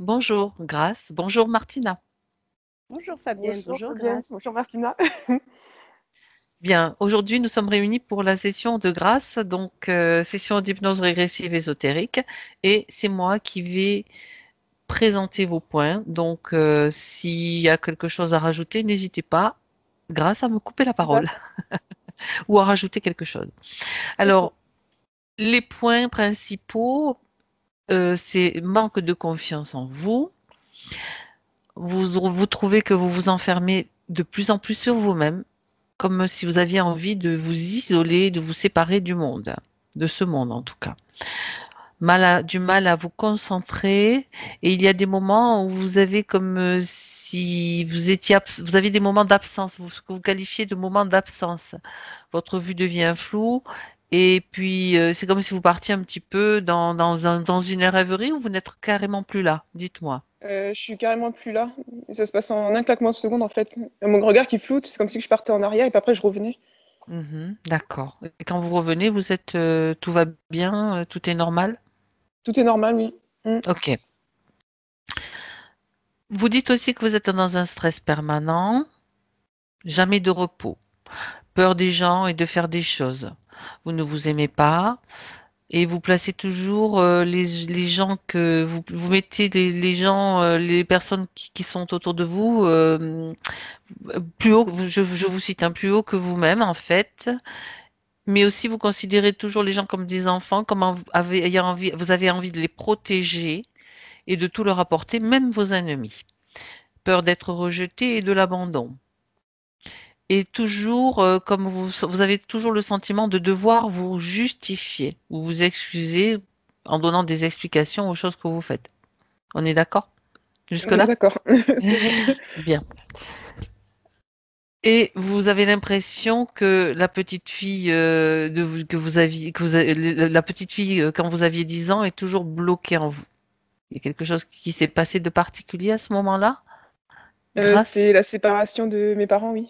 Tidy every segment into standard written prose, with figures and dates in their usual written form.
Bonjour Grâce, bonjour Martina. Bonjour Fabienne, Bonjour bonjour Fabienne, Grâce. bonjour Martina. Bien, aujourd'hui nous sommes réunis pour la session de Grâce, donc session d'hypnose régressive ésotérique, et c'est moi qui vais présenter vos points. Donc s'il y a quelque chose à rajouter, n'hésitez pas, Grâce, à me couper la parole D'accord, ou à rajouter quelque chose. ok. Alors, les points principaux, c'est manque de confiance en vous. Vous trouvez que vous vous enfermez de plus en plus sur vous-même, comme si vous aviez envie de vous isoler, de vous séparer du monde, de ce monde en tout cas. Du mal à vous concentrer, et il y a des moments où vous avez comme si vous étiez, vous avez des moments d'absence, ce que vous qualifiez de moments d'absence. Votre vue devient floue, et puis c'est comme si vous partiez un petit peu dans une rêverie où vous n'êtes carrément plus là. Dites-moi. Je suis carrément plus là. Ça se passe en un claquement de secondes en fait. Mon regard qui floute, c'est comme si je partais en arrière et puis après je revenais. Mhm, d'accord. Et quand vous revenez, vous êtes, tout va bien, tout est normal? Tout est normal, oui. Ok. Vous dites aussi que vous êtes dans un stress permanent, jamais de repos, peur des gens et de faire des choses. Vous ne vous aimez pas et vous placez toujours les gens que vous mettez les gens, les personnes qui sont autour de vous plus haut, je vous cite un plus haut que vous-même en fait, mais aussi vous considérez toujours les gens comme des enfants, comme ayant envie, vous avez envie de les protéger et de tout leur apporter, même vos ennemis. Peur d'être rejeté et de l'abandon. Et toujours, comme vous avez toujours le sentiment de devoir vous justifier ou vous excuser en donnant des explications aux choses que vous faites. On est d'accord jusque-là? D'accord, c'est bon. Bien. Et vous avez l'impression que la petite fille que vous aviez, la petite fille quand vous aviez 10 ans est toujours bloquée en vous. Il y a quelque chose qui s'est passé de particulier à ce moment-là? Grâce? C'était la séparation de mes parents, oui.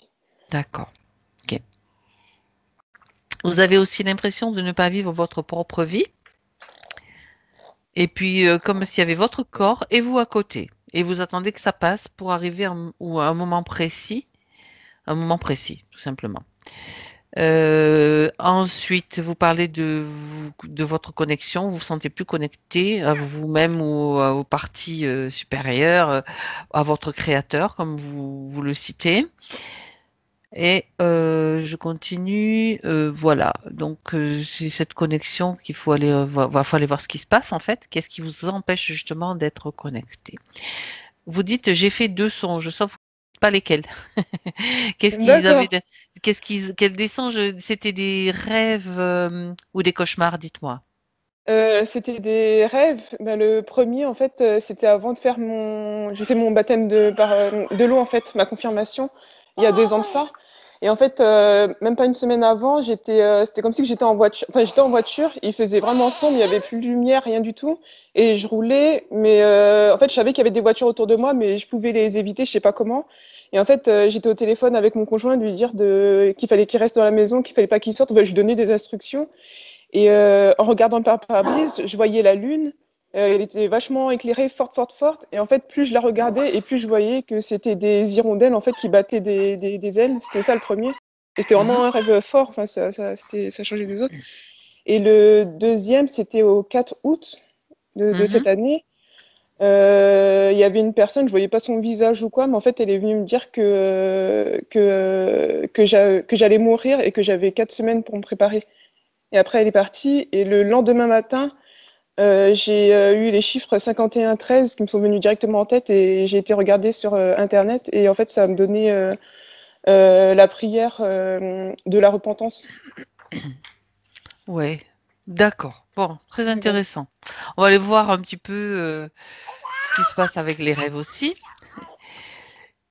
D'accord. Ok. Vous avez aussi l'impression de ne pas vivre votre propre vie. Et puis, comme s'il y avait votre corps et vous à côté. Et vous attendez que ça passe pour arriver ou à un moment précis, tout simplement. Ensuite, vous parlez de votre connexion. Vous vous sentez plus connecté à vous-même ou aux parties supérieures, à votre créateur, comme vous le citez. Et je continue, voilà. Donc c'est cette connexion qu'il faut aller faut aller voir ce qui se passe en fait. Qu'est-ce qui vous empêche justement d'être connecté? Vous dites j'ai fait 2 songes, sauf pas lesquels. Qu'est-ce qu'ils avaient D'accord. de quels des songes, c'était des rêves, ou des cauchemars? Dites-moi. C'était des rêves. Bah, le premier, en fait, c'était avant de faire mon. J'ai fait mon baptême de l'eau, en fait, ma confirmation, il y a 2 ans de ça. Et en fait, même pas une semaine avant, c'était comme si que j'étais en voiture. Enfin, j'étais en voiture, il faisait vraiment sombre, il n'y avait plus de lumière, rien du tout. Et je roulais, mais en fait, je savais qu'il y avait des voitures autour de moi, mais je pouvais les éviter, je sais pas comment. Et en fait, j'étais au téléphone avec mon conjoint, lui dire qu'il fallait qu'il reste dans la maison, qu'il fallait pas qu'il sorte. Enfin, je lui donnais des instructions. Et en regardant par pare-brise, je voyais la lune. Elle était vachement éclairée, forte, forte, forte. Et en fait, plus je la regardais et plus je voyais que c'était des hirondelles en fait qui battaient des ailes. C'était ça le premier. Et c'était Mmh. vraiment un rêve fort. Enfin, ça changeait des autres. Et le deuxième, c'était au 4 août de Mmh. cette année. Il y avait une personne, je voyais pas son visage ou quoi, mais en fait, elle est venue me dire que j'allais mourir et que j'avais 4 semaines pour me préparer. Et après, elle est partie. Et le lendemain matin, j'ai eu les chiffres 51-13 qui me sont venus directement en tête et j'ai été regarder sur Internet. Et en fait, ça me donnait la prière de la repentance. Ouais, d'accord. Bon, très Voilà. intéressant. On va aller voir un petit peu, ce qui se passe avec les rêves aussi.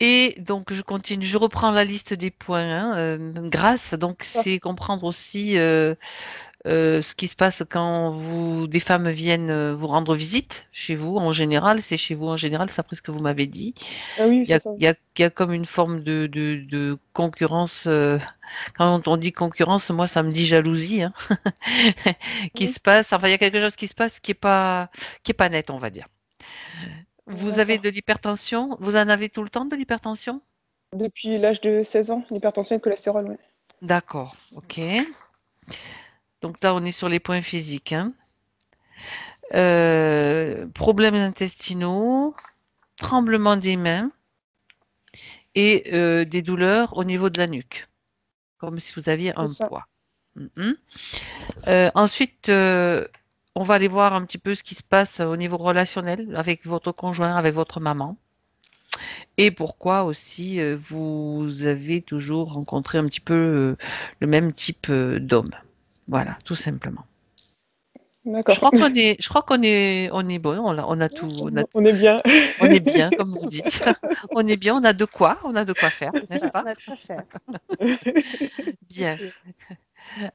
Et donc je continue, je reprends la liste des points, hein, grâce, donc c'est comprendre aussi, ce qui se passe quand des femmes viennent, vous rendre visite chez vous en général, c'est chez vous en général, c'est après ce que vous m'avez dit. Ah oui, Il y c'est a ça. il y a il y a comme une forme de concurrence, quand on dit concurrence, moi ça me dit jalousie, hein, qui Mhm. se passe, enfin il y a quelque chose qui se passe qui est pas net, on va dire. Vous avez D'accord. de l'hypertension? Vous en avez tout le temps de l'hypertension? Depuis l'âge de 16 ans, l'hypertension et le cholestérol, ouais. D'accord, ok. Donc là, on est sur les points physiques, hein. Problèmes intestinaux, tremblement des mains et des douleurs au niveau de la nuque, comme si vous aviez C'est un ça. poids. Mhm. Ensuite, on va aller voir un petit peu ce qui se passe au niveau relationnel avec votre conjoint, avec votre maman. Et pourquoi aussi vous avez toujours rencontré un petit peu le même type d'homme. Voilà, tout simplement. D'accord. Je crois on est bon, on a tout, On est bien. on est bien, comme vous dites. On est bien, on a de quoi faire, C'est n'est-ce ça, pas? on a de quoi faire. Bien. Ok.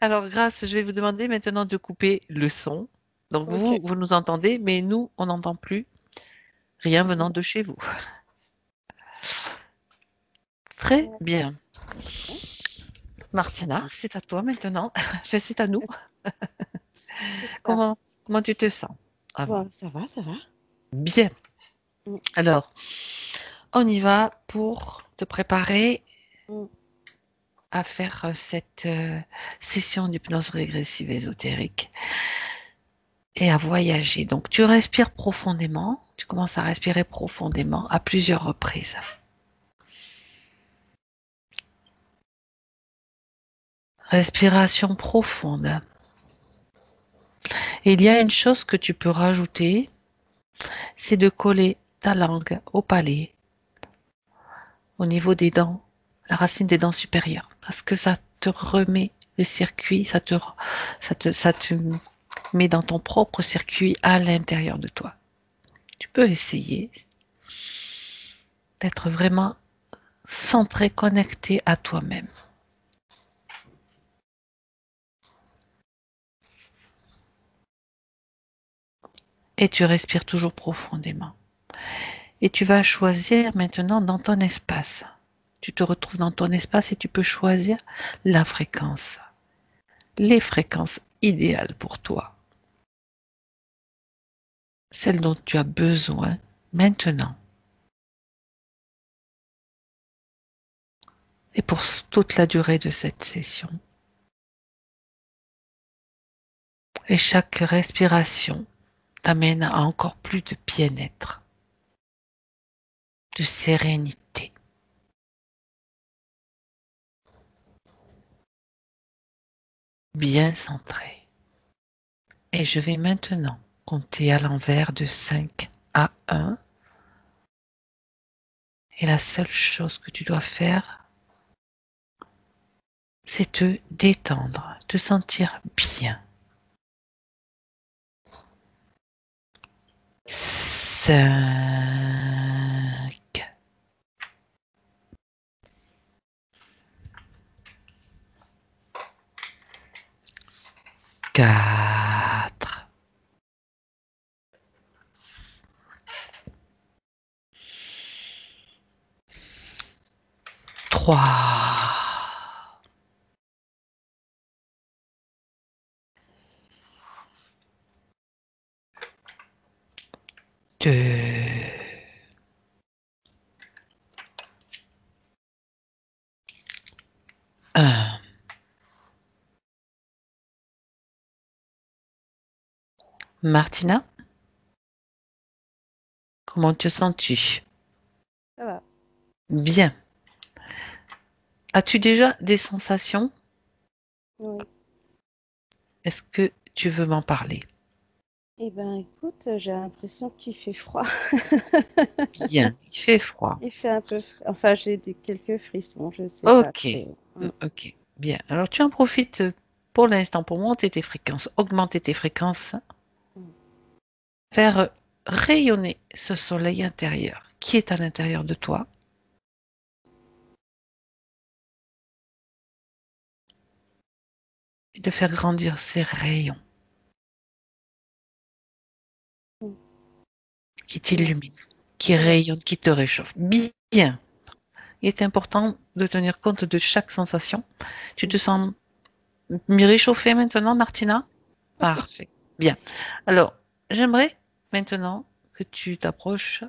Alors, Grâce, je vais vous demander maintenant de couper le son. Donc, Ok. vous nous entendez, mais nous, on n'entend plus rien venant de chez vous. Très bien. Martina, c'est à toi maintenant. Enfin, c'est à nous. C'est ça. Comment tu te sens avant? Bon, ça va, ça va. Bien. Mm, Alors, on y va pour te préparer mm. à faire cette session d'hypnose régressive ésotérique et à voyager. Donc, tu respires profondément. Tu commences à respirer profondément à plusieurs reprises. Respiration profonde. Et il y a une chose que tu peux rajouter, c'est de coller ta langue au palais, au niveau des dents, la racine des dents supérieures, parce que ça te remet le circuit, ça te met dans ton propre circuit à l'intérieur de toi. Tu peux essayer d'être vraiment centré, connecté à toi-même. Et tu respires toujours profondément. Et tu vas choisir maintenant dans ton espace. Tu te retrouves dans ton espace et tu peux choisir la fréquence, les fréquences idéales pour toi, celles dont tu as besoin maintenant et pour toute la durée de cette session. Et chaque respiration t'amène à encore plus de bien-être, de sérénité. Bien centré. Et je vais maintenant compter à l'envers de 5 à 1. Et la seule chose que tu dois faire, c'est te détendre, te sentir bien. 5, 4, 3, 2, 1. Martina, comment te sens-tu? Ça va. Bien. As-tu déjà des sensations? Oui. Est-ce que tu veux m'en parler? Eh ben, écoute, j'ai l'impression qu'il fait froid. Bien, il fait froid. Il fait un peu frais. Enfin, j'ai quelques frissons, je sais pas. Ok, ok, bien. Alors tu en profites pour l'instant pour monter tes fréquences, augmenter tes fréquences, Mm. faire rayonner ce soleil intérieur qui est à l'intérieur de toi. Et de faire grandir ces rayons Mm. qui Ouais. t'illuminent, qui Ouais. rayonnent, qui te réchauffent. Bien. Il est important de tenir compte de chaque sensation. Tu te sens réchauffée maintenant, Martina? Parfait. Bien. Alors, j'aimerais maintenant que tu t'approches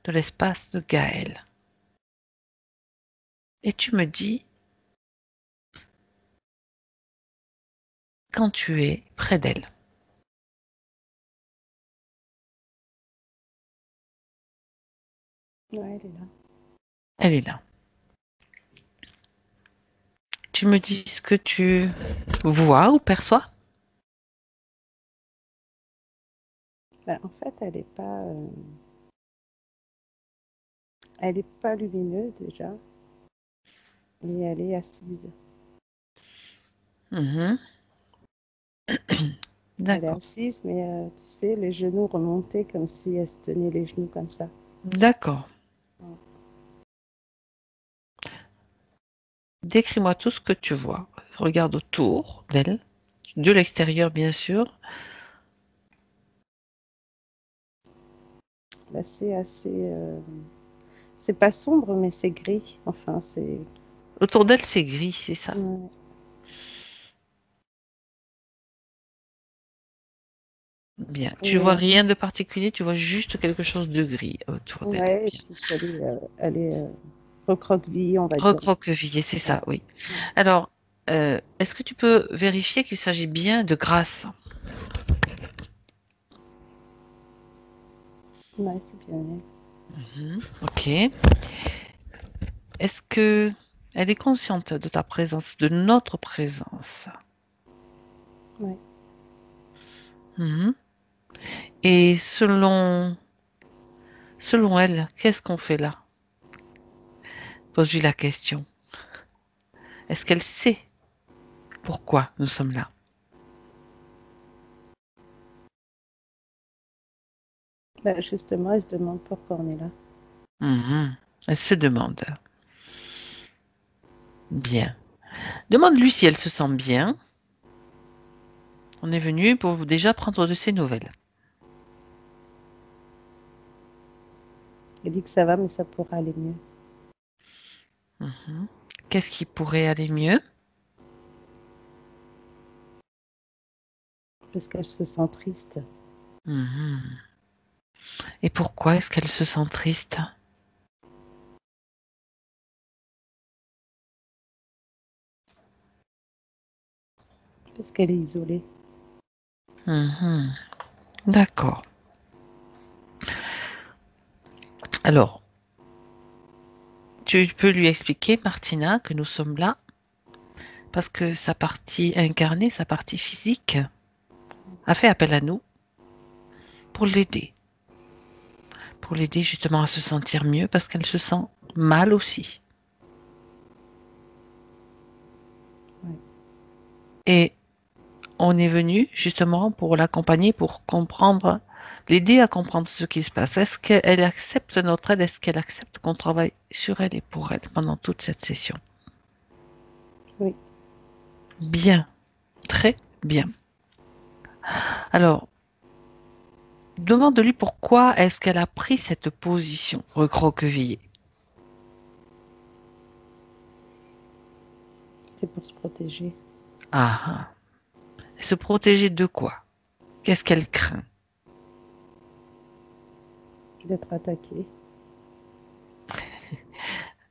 de l'espace de Gaël. Et tu me dis quand tu es près d'elle. Ouais, elle est là. Elle est là. Tu me dis ce que tu vois ou perçois? Bah, en fait, elle est pas lumineuse déjà, et elle est assise. Mhm. Elle est D'accord. assise, mais tu sais, les genoux remontés comme si elle se tenait les genoux comme ça. D'accord. Ouais. Décris-moi tout ce que tu vois. Regarde autour d'elle, de l'extérieur bien sûr. Là, c'est assez. C'est pas sombre, mais c'est gris. Enfin, c'est. Autour d'elle, c'est gris, c'est ça? Ouais. Bien. Tu Et, vois rien de particulier, tu vois juste quelque chose de gris autour d'elle. ouais, et Bien. puis elle est recroquevillée, on va dire. Recroquevillé, c'est Ouais. ça, oui. Alors, est-ce que tu peux vérifier qu'il s'agit bien de grâce? Ouais, c'est bien elle. Mhm. Ok. Est-ce que elle est consciente de ta présence, de notre présence? Ouais. Mhm. Et selon elle, qu'est-ce qu'on fait là? Pose-lui la question. Est-ce qu'elle sait pourquoi nous sommes là? Bah, justement, elle se demande pourquoi on est là. Mhm. Elle se demande. Bien. Demande-lui si elle se sent bien. On est venu pour déjà prendre de ses nouvelles. Elle dit que ça va, mais ça pourra aller mieux. Mhm. Qu'est-ce qui pourrait aller mieux? Parce qu'elle se sent triste. Mhm. Et pourquoi est-ce qu'elle se sent triste? Parce qu'elle est isolée. Mhm. D'accord. Alors, tu peux lui expliquer, Martina, que nous sommes là parce que sa partie incarnée, sa partie physique, a fait appel à nous pour l'aider. Pour l'aider justement à se sentir mieux parce qu'elle se sent mal aussi. Ouais. Et on est venu justement pour l'accompagner, pour comprendre, l'aider à comprendre ce qui se passe. Est-ce qu'elle accepte notre aide? Est-ce qu'elle accepte qu'on travaille sur elle et pour elle pendant toute cette session? Oui. Bien, très bien. Alors, demande-lui pourquoi est-ce qu'elle a pris cette position recroquevillée. C'est pour se protéger. Ah, ah. Se protéger de quoi? Qu'est-ce qu'elle craint? D'être attaquée.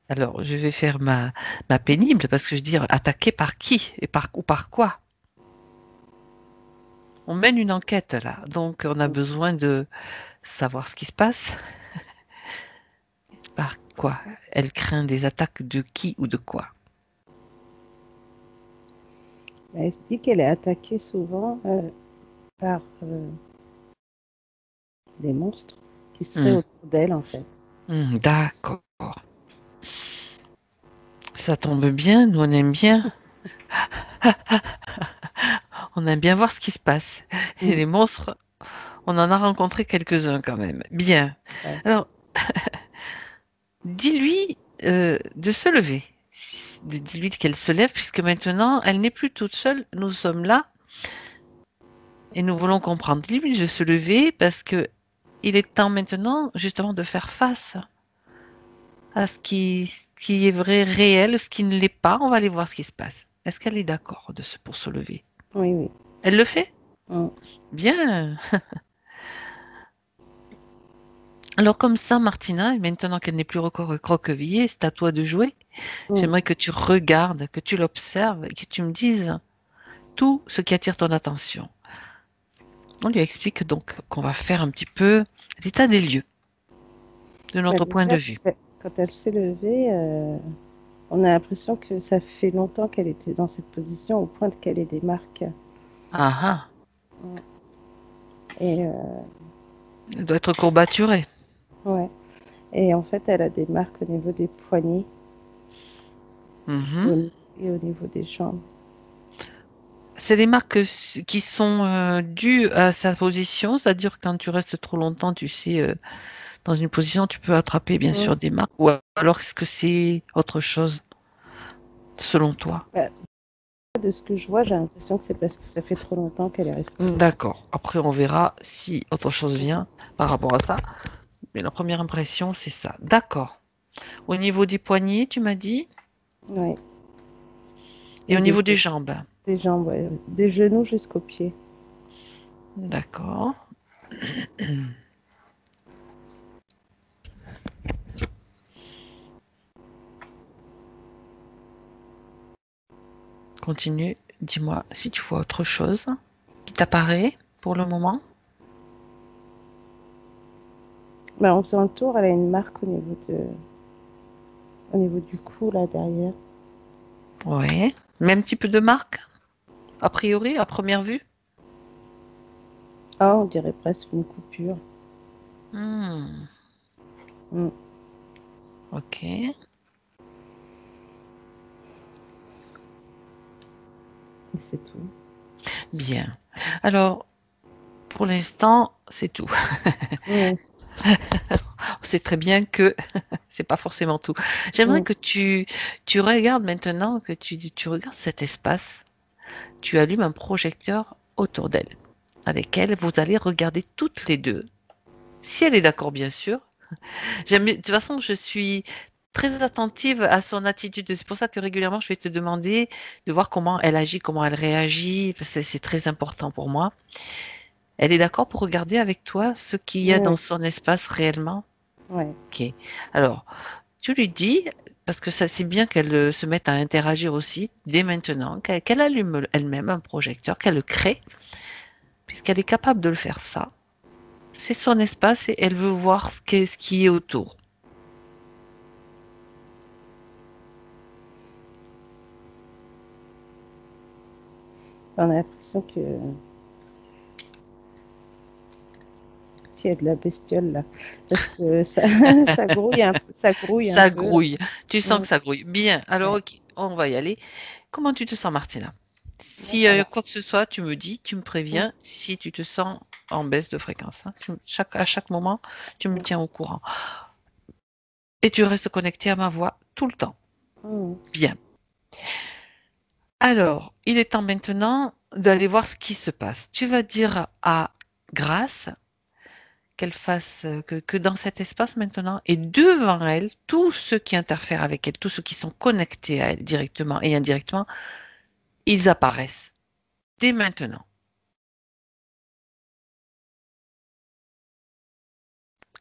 Alors, je vais faire ma pénible parce que je dis attaquer par qui et par quoi? On mène une enquête là, donc on a besoin de savoir ce qui se passe. Par quoi? Elle craint des attaques de qui ou de quoi? Elle se dit qu'elle est attaquée souvent par des monstres qui seraient Hmm, autour d'elle, en fait. d'accord. Ça tombe bien, nous on aime bien. On aime bien voir ce qui se passe. Et Mm. les monstres, on en a rencontré quelques-uns quand même. Bien. Ouais. Alors, dis-lui de se lever. Dis-lui qu'elle se lève puisque maintenant, elle n'est plus toute seule. Nous sommes là et nous voulons comprendre. Dis-lui de se lever parce que il est temps maintenant justement de faire face à ce qui est vrai, réel, ce qui ne l'est pas. On va aller voir ce qui se passe. Est-ce qu'elle est d'accord pour se lever? Oui, oui. Elle le fait? Mm. Bien. Alors comme ça, Martina, maintenant qu'elle n'est plus recroquevillée, c'est à toi de jouer. Mm. J'aimerais que tu regardes, que tu l'observes et que tu me dises tout ce qui attire ton attention. On lui explique donc qu'on va faire un petit peu l'état des lieux de Bah, notre point de déjà, vue. quand elle s'est levée, on a l'impression que ça fait longtemps qu'elle était dans cette position au point qu'elle ait des marques. Ah ah, Et, elle doit être courbaturée. ouais. Et en fait, elle a des marques au niveau des poignets Mhm. et au niveau des jambes. C'est des marques qui sont dues à sa position, c'est-à-dire quand tu restes trop longtemps, tu sais, dans une position, tu peux attraper bien Mm. sûr des marques. Ou alors est-ce que c'est autre chose, selon toi? Bah, de ce que je vois, j'ai l'impression que c'est parce que ça fait trop longtemps qu'elle est restée. D'accord. Après, on verra si autre chose vient par rapport à ça. Mais la première impression, c'est ça. D'accord. Au niveau des poignets, tu m'as dit, Ouais. et Et au niveau des jambes. des jambes, ouais. Des genoux jusqu'aux pieds. D'accord. Continue. Dis-moi si tu vois autre chose qui t'apparaît pour le moment. Bah, en faisant le tour, elle a une marque au niveau du cou, là, derrière. Ouais. Même type de marque, a priori, à première vue. Ah, on dirait presque une coupure. Hmm, Mm. ok. Et c'est tout. Bien. Alors, pour l'instant, c'est tout. Mm. On sait très bien que c'est pas forcément tout. J'aimerais Mm. que tu regardes maintenant, que tu regardes cet espace. Tu allumes un projecteur autour d'elle, avec elle, vous allez regarder toutes les deux. Si elle est d'accord, bien sûr. De toute façon, je suis très attentive à son attitude. C'est pour ça que régulièrement, je vais te demander de voir comment elle agit, comment elle réagit, parce que c'est très important pour moi. Elle est d'accord pour regarder avec toi ce qu'il y a dans Ouais, son espace réellement? ouais. Ok. Alors, tu lui dis, parce que ça c'est bien qu'elle se mette à interagir aussi dès maintenant, qu'elle allume elle-même un projecteur, qu'elle le crée, puisqu'elle est capable de le faire ça. C'est son espace et elle veut voir ce qui est autour. On a l'impression qu'il y a de la bestiole là. Parce que ça, ça grouille ça grouille un Ça peu là. grouille. Tu sens Mm. que ça grouille. Bien. Alors, Ouais. ok, on va y aller. Comment tu te sens, Martina? Moi, Si ça va. quoi que ce soit, tu me dis, tu me Mm. préviens si tu te sens en baisse de fréquence, hein. À chaque moment, tu me Mm. tiens au courant. Et tu restes connecté à ma voix tout le temps. Mm. Bien. Alors, il est temps maintenant d'aller voir ce qui se passe. Tu vas dire à Grâce qu'elle fasse, que dans cet espace maintenant, et devant elle, tous ceux qui interfèrent avec elle, tous ceux qui sont connectés à elle directement et indirectement, ils apparaissent dès maintenant.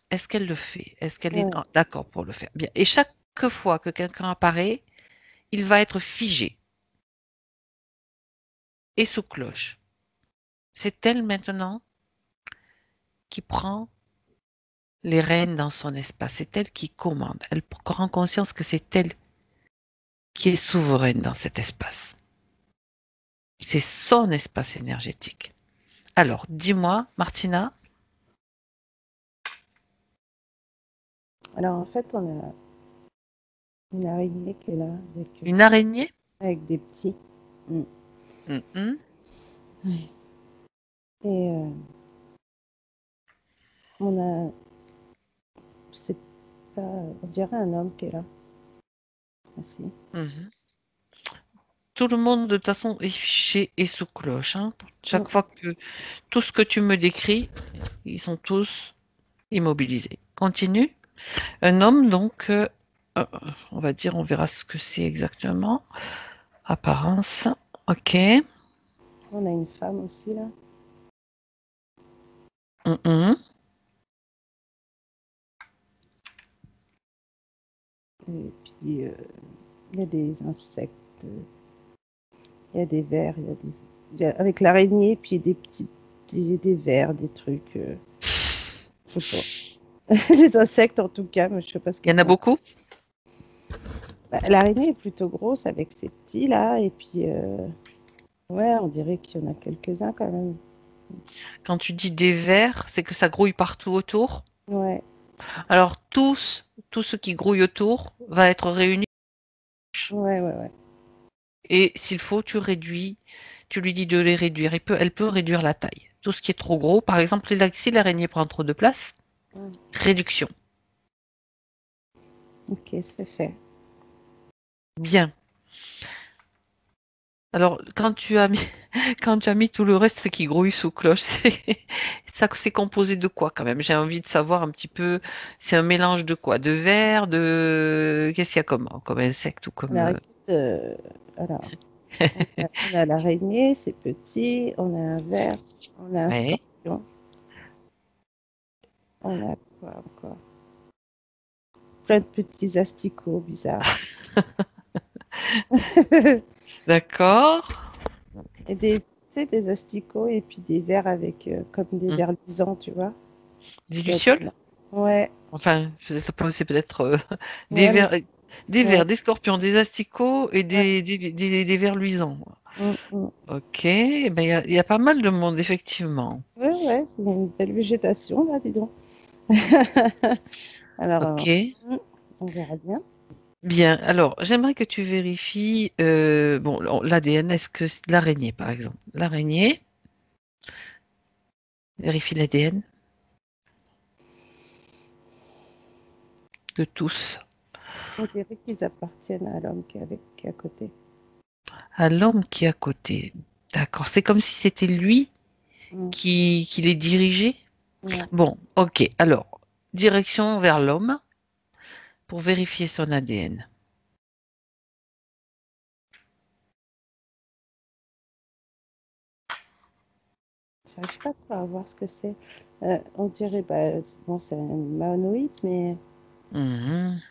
Est-ce qu'elle le fait? Est-ce qu'elle est Ouais. d'accord pour le faire? Bien. Et chaque fois que quelqu'un apparaît, il va être figé et sous cloche. C'est elle maintenant qui prend les rênes dans son espace. C'est elle qui commande. Elle prend conscience que c'est elle qui est souveraine dans cet espace. C'est son espace énergétique. Alors, dis-moi, Martina, Alors en fait, on a une araignée qui est là une araignée? avec des petits. Mm. Mhm. Ouais. Et on a, c'est pas, on dirait un homme qui est là aussi. Mhm. Tout le monde, de toute façon, est fiché et sous cloche, hein. Mm. Chaque fois que tout ce que tu me décris, ils sont tous immobilisés. Continue. Un homme, donc, euh, on va dire, on verra ce que c'est exactement. Apparence. Ok. On a une femme aussi là. Mhm. Et puis, il y a des insectes, il y a des vers, avec l'araignée, puis des vers, des trucs. Je sais pas. Les insectes, en tout cas, mais je sais pas ce Il y qu'ils en a font. beaucoup? Bah, l'araignée est plutôt grosse avec ses petits là, et puis ouais, on dirait qu'il y en a quelques-uns quand même. Quand tu dis des vers, c'est que ça grouille partout autour. Ouais, Alors tout ce qui grouille autour va être réuni ouais. et s'il faut, tu réduis, tu lui dis de les réduire. Elle peut réduire la taille. Tout ce qui est trop gros, par exemple, si l'araignée prend trop de place, Mm. réduction. Ok, c'est fait. Bien. Alors, quand tu as mis tout le reste qui grouille sous cloche, c'est composé de quoi quand même? J'ai envie de savoir un petit peu, c'est un mélange de quoi? De vers, qu'est-ce qu'il y a comme insecte ou comme... Alors écoute, alors on a l'araignée, c'est petit, on a un ver, on a un Ouais. scorpion, on a quoi encore? Plein de petits asticots bizarres. D'accord. Et tu sais, des asticots et puis des vers avec comme des vers luisants, tu vois. Des Il y a lucioles? Ouais, Enfin, c'est peut-être des ouais, vers, ouais. des scorpions, des asticots et Ouais. des vers luisants. Mm. Ok, eh ben, il y a pas mal de monde, effectivement. Ouais, c'est une belle végétation là, dis donc. Alors, Ok. on verra bien. Bien, alors j'aimerais que tu vérifies bon, l'ADN, est-ce que l'araignée, par exemple, l'araignée, vérifie l'ADN de tous. On dirait qu'ils appartiennent à l'homme qui est à côté. À l'homme qui est à côté. D'accord, c'est comme si c'était lui Mm. qui les dirigeait. Ouais. Bon, ok, alors, direction vers l'homme pour vérifier son ADN. J'arrive pas trop à voir ce que c'est. On dirait, bon, c'est un humanoïde, mais Mhm.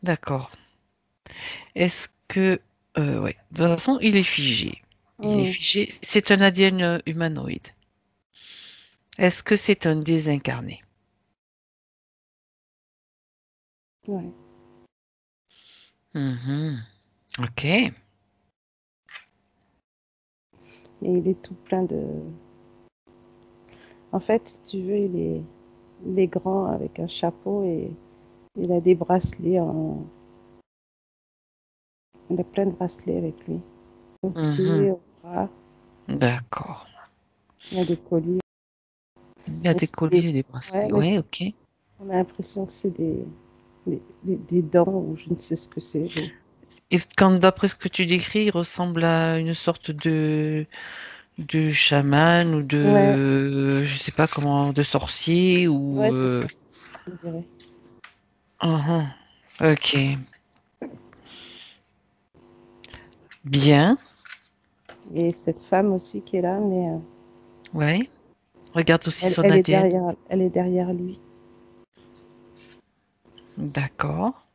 D'accord. Est-ce que... ouais, de toute façon, il est figé. Il est mm, figé. C'est un ADN humanoïde. Est-ce que c'est un désincarné? ouais. Mhm. Ok. Et il est tout plein de. En fait, si tu veux, il est grand avec un chapeau et il a des bracelets il a plein de bracelets avec lui. Aux Mhm. pieds, aux bras, D'accord. il a des colliers. Il y a Mais des c'est des- colliers et des Ouais, bracelets. Ouais, ok. on a l'impression que c'est des dents ou je ne sais ce que c'est. Et quand, d'après ce que tu décris, il ressemble à une sorte de chaman ou Ouais, je sais pas comment, de sorcier ou... ouais, c'est ça, je dirais. Mhm. Ok. Bien. Et cette femme aussi qui est là, mais Ouais. Regarde aussi son elle est ADN. derrière lui. D'accord.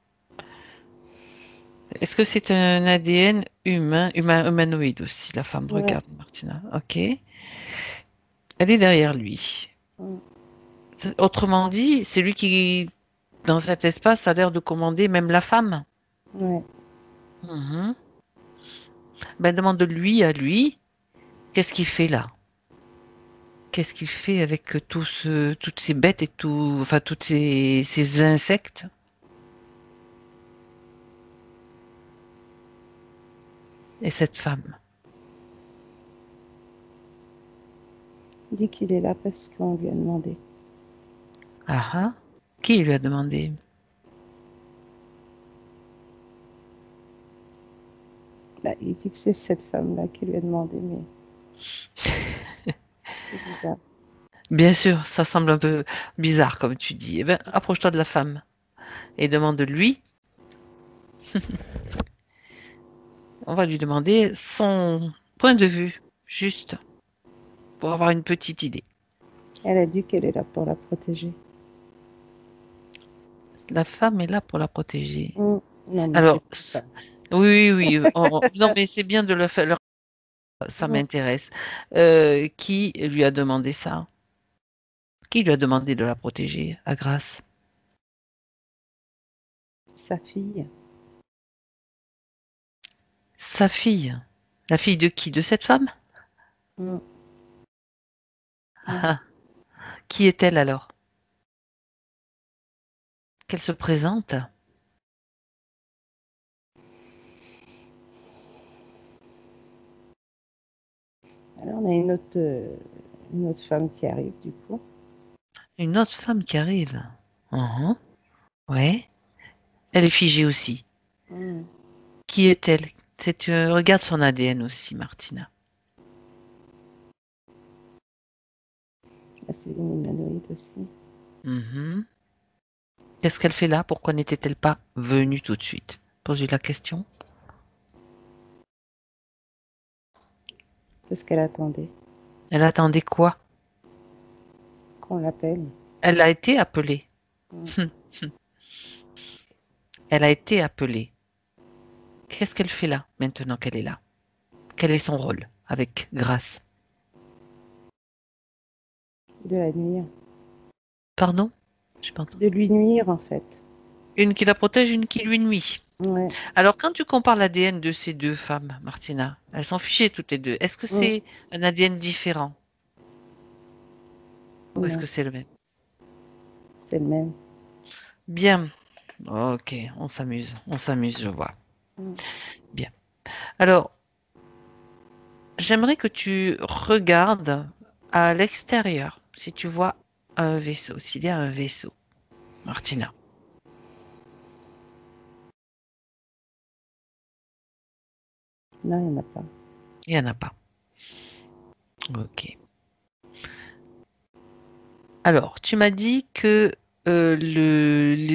Est-ce que c'est un ADN humanoïde aussi, la femme? Ouais. Regarde, Martina. Ok. Elle est derrière lui. Mm. Autrement dit, c'est lui qui, dans cet espace, a l'air de commander même la femme. Ouais. Mhm. Ben, demande-lui à lui, qu'est-ce qu'il fait là? Qu'est-ce qu'il fait avec toutes ces bêtes et enfin, toutes ces insectes? Et cette femme? Il dit qu'il est là parce qu'on lui a demandé. Ah ah. Qui lui a demandé? Bah, il dit que c'est cette femme-là qui lui a demandé, mais c'est bizarre. Bien sûr, ça semble un peu bizarre comme tu dis. Eh ben, approche-toi de la femme et demande-lui. On va lui demander son point de vue, juste pour avoir une petite idée. Elle a dit qu'elle est là pour la protéger. La femme est là pour la protéger. Non, mais Alors, c'est pas. oui, oui, non, mais c'est bien de le faire. Ça Mm. m'intéresse. Qui lui a demandé ça? Qui lui a demandé de la protéger à Grace? Sa fille. Sa fille. La fille de qui? De cette femme? Mm. Ah, qui est-elle alors? Qu'elle se présente? Alors, on a une autre femme qui arrive, du coup. Une autre femme qui arrive. Mhm. Ouais. Elle est figée aussi. Mm. Qui est-elle? Regarde son ADN aussi, Martina. Ah, c'est une humanoïde aussi. Mhm. Qu'est-ce qu'elle fait là? Pourquoi n'était-elle pas venue tout de suite? Pose-lui la question. Qu'est-ce qu'elle attendait? Elle attendait quoi? Qu'on l'appelle. Elle a été appelée. Mm. Elle a été appelée. Qu'est-ce qu'elle fait là, maintenant qu'elle est là? Quel est son rôle avec Grace? De la nuire. Pardon? Je pas entendu. De lui nuire, en fait. Une qui la protège, une qui lui nuit. Ouais. Alors, quand tu compares l'ADN de ces deux femmes, Martina, elles sont fichées toutes les deux. Est-ce que Mm. c'est un ADN différent ou est-ce Non, que c'est le même? c'est le même. Bien. Ok, on s'amuse, je vois. Mm. Bien. Alors, j'aimerais que tu regardes à l'extérieur si tu vois un vaisseau, s'il y a un vaisseau, Martina. Non, il n'y en a pas. Il n'y en a pas. Ok. Alors, tu m'as dit que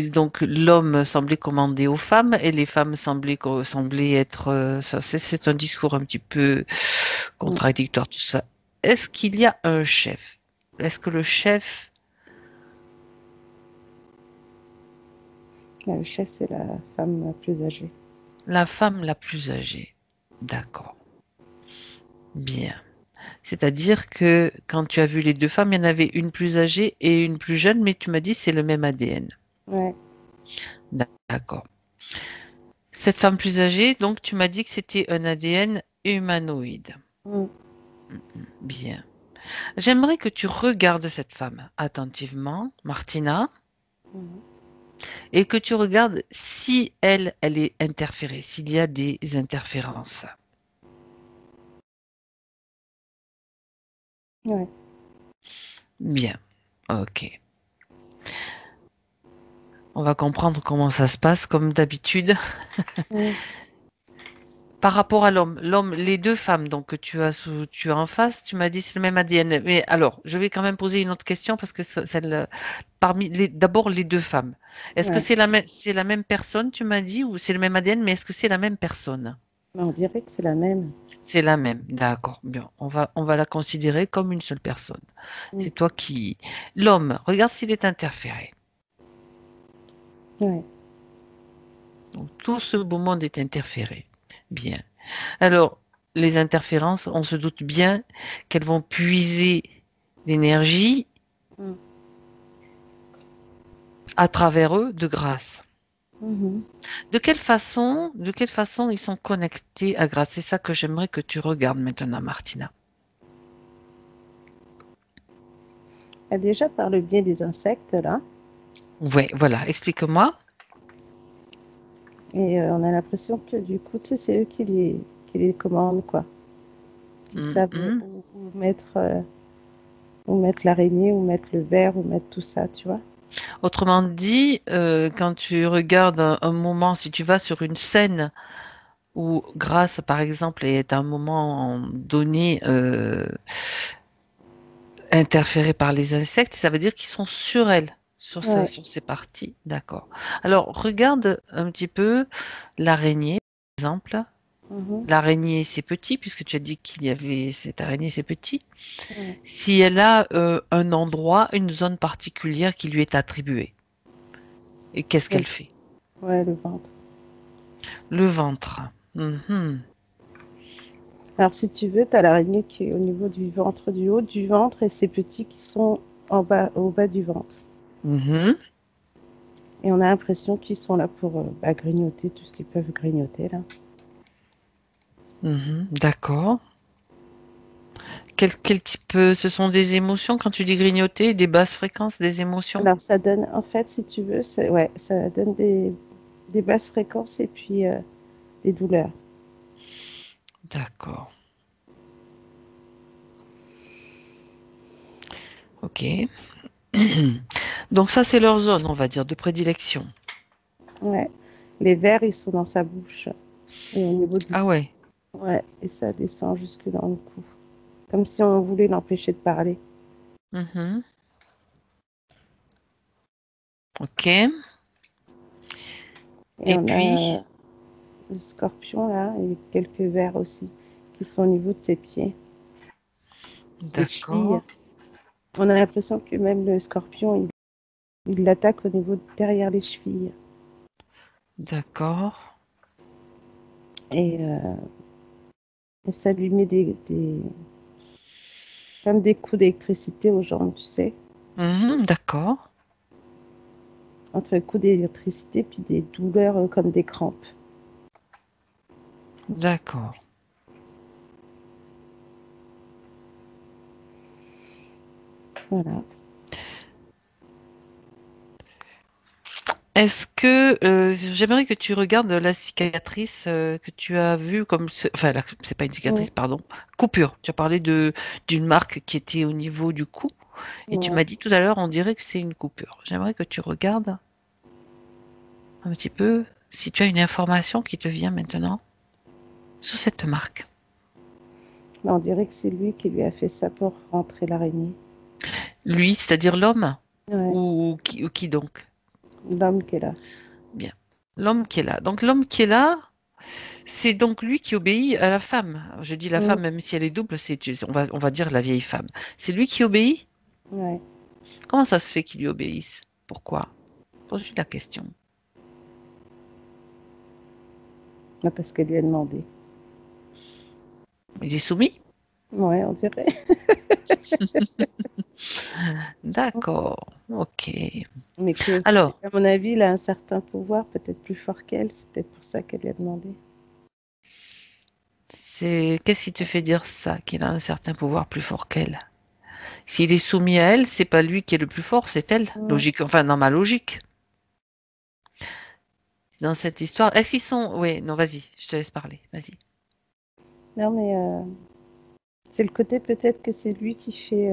donc l'homme semblait commander aux femmes et les femmes semblaient être. C'est un discours un petit peu Mm. contradictoire, tout ça. Est-ce qu'il y a un chef? Est-ce que le chef, Le chef, c'est la femme la plus âgée. la femme la plus âgée? D'accord. Bien. C'est-à-dire que quand tu as vu les deux femmes, il y en avait une plus âgée et une plus jeune, mais tu m'as dit c'est le même ADN. Ouais. D'accord. Cette femme plus âgée, donc tu m'as dit que c'était un ADN humanoïde. Mm. Bien. J'aimerais que tu regardes cette femme attentivement, Martina, Mm. et que tu regardes si elle est interférée, s'il y a des interférences. Ouais. Bien. Ok. On va comprendre comment ça se passe, comme d'habitude. Mm. Par rapport à l'homme, les deux femmes donc que tu as en face, tu m'as dit c'est le même ADN. Mais alors, je vais quand même poser une autre question parce que d'abord les deux femmes. Est-ce que Ouais. c'est la même personne, tu m'as dit, ou c'est le même ADN, mais est-ce que c'est la même personne? Mais on dirait que c'est la même. C'est la même, d'accord. Bien, on va la considérer comme une seule personne. Mm. C'est toi qui. L'homme, regarde s'il est interféré. Ouais. Donc tout ce beau monde est interféré. Bien. Alors, les interférences, on se doute bien qu'elles vont puiser l'énergie Mm. à travers eux de grâce. Mhm. De quelle façon ils sont connectés à grâce? C'est ça que j'aimerais que tu regardes maintenant, Martina. Ah, déjà, par le biais des insectes, là. Oui, voilà, explique-moi. Et on a l'impression que, du coup, tu sais, c'est eux qui les commandent, quoi. Qui savent Mhm. où mettre l'araignée, où mettre le ver, où mettre tout ça, tu vois. Autrement dit, quand tu regardes un moment, si tu vas sur une scène où grâce, par exemple, est à un moment donné interférée par les insectes, ça veut dire qu'ils sont sur elle, Ouais. sur ces parties. D'accord. Alors, regarde un petit peu l'araignée, par exemple. Mhm. L'araignée, c'est petit, puisque tu as dit qu'il y avait cette araignée, c'est petit. Ouais. Si elle a un endroit, une zone particulière qui lui est attribuée. Et qu'est-ce Ouais, qu'elle fait? ouais, le ventre. Le ventre. Mhm. Alors, si tu veux, tu as l'araignée qui est au niveau du ventre, du haut du ventre, et ces petits qui sont en bas, au bas du ventre. Mhm. Et on a l'impression qu'ils sont là pour grignoter tout ce qu'ils peuvent grignoter, là. Mhm. D'accord. Quel type, ce sont des émotions quand tu dis grignoter, des basses fréquences, des émotions? Alors, ça donne, en fait, si tu veux, ouais, ça donne des basses fréquences et puis des douleurs. D'accord. Ok. Donc ça, c'est leur zone, on va dire, de prédilection. Ouais. Les vers, ils sont dans sa bouche et au niveau du Ah cou. ouais. Ouais, et ça descend jusque dans le cou. Comme si on voulait l'empêcher de parler. Mhm. Ok. Et Et on puis, a le scorpion, là, et quelques vers aussi, qui sont au niveau de ses pieds, des chevilles. d'accord, On a l'impression que même le scorpion, il l'attaque au niveau de derrière les chevilles. d'accord, Et, et ça lui met comme des coups d'électricité aux jambes, tu sais. d'accord, Entre coups d'électricité puis des douleurs comme des crampes. d'accord. Voilà. Est-ce que j'aimerais que tu regardes la cicatrice que tu as vue comme enfin c'est pas une Ouais, cicatrice, pardon, coupure. Tu as parlé de d'une marque qui était au niveau du cou et tu ouais. m'as dit tout à l'heure on dirait que c'est une coupure. J'aimerais que tu regardes un petit peu si tu as une information qui te vient maintenant sur cette marque. Mais on dirait que c'est lui qui lui a fait ça pour rentrer l'araignée. Lui, c'est-à-dire l'homme Ouais, ou qui donc? l'homme qui est là. Bien. L'homme qui est là. Donc l'homme qui est là, c'est donc lui qui obéit à la femme. Je dis la Mm, femme, même si elle est double, on va dire la vieille femme. C'est lui qui obéit? ouais. Comment ça se fait qu'il lui obéisse? Pourquoi? Pose-lui la question. Bah, parce qu'elle lui a demandé. Il est soumis? Ouais, on dirait. D'accord. Ok. Mais que, Alors, à mon avis, il a un certain pouvoir, peut-être plus fort qu'elle. C'est peut-être pour ça qu'elle lui a demandé. qu'est-ce qui te fait dire ça, qu'il a un certain pouvoir plus fort qu'elle? S'il est soumis à elle, c'est pas lui qui est le plus fort, c'est elle. Mm. Logique, enfin, dans ma logique. Dans cette histoire. Est-ce qu'ils sont... Oui, non, vas-y, je te laisse parler. Vas-y. Non, mais c'est le côté peut-être que c'est lui qui fait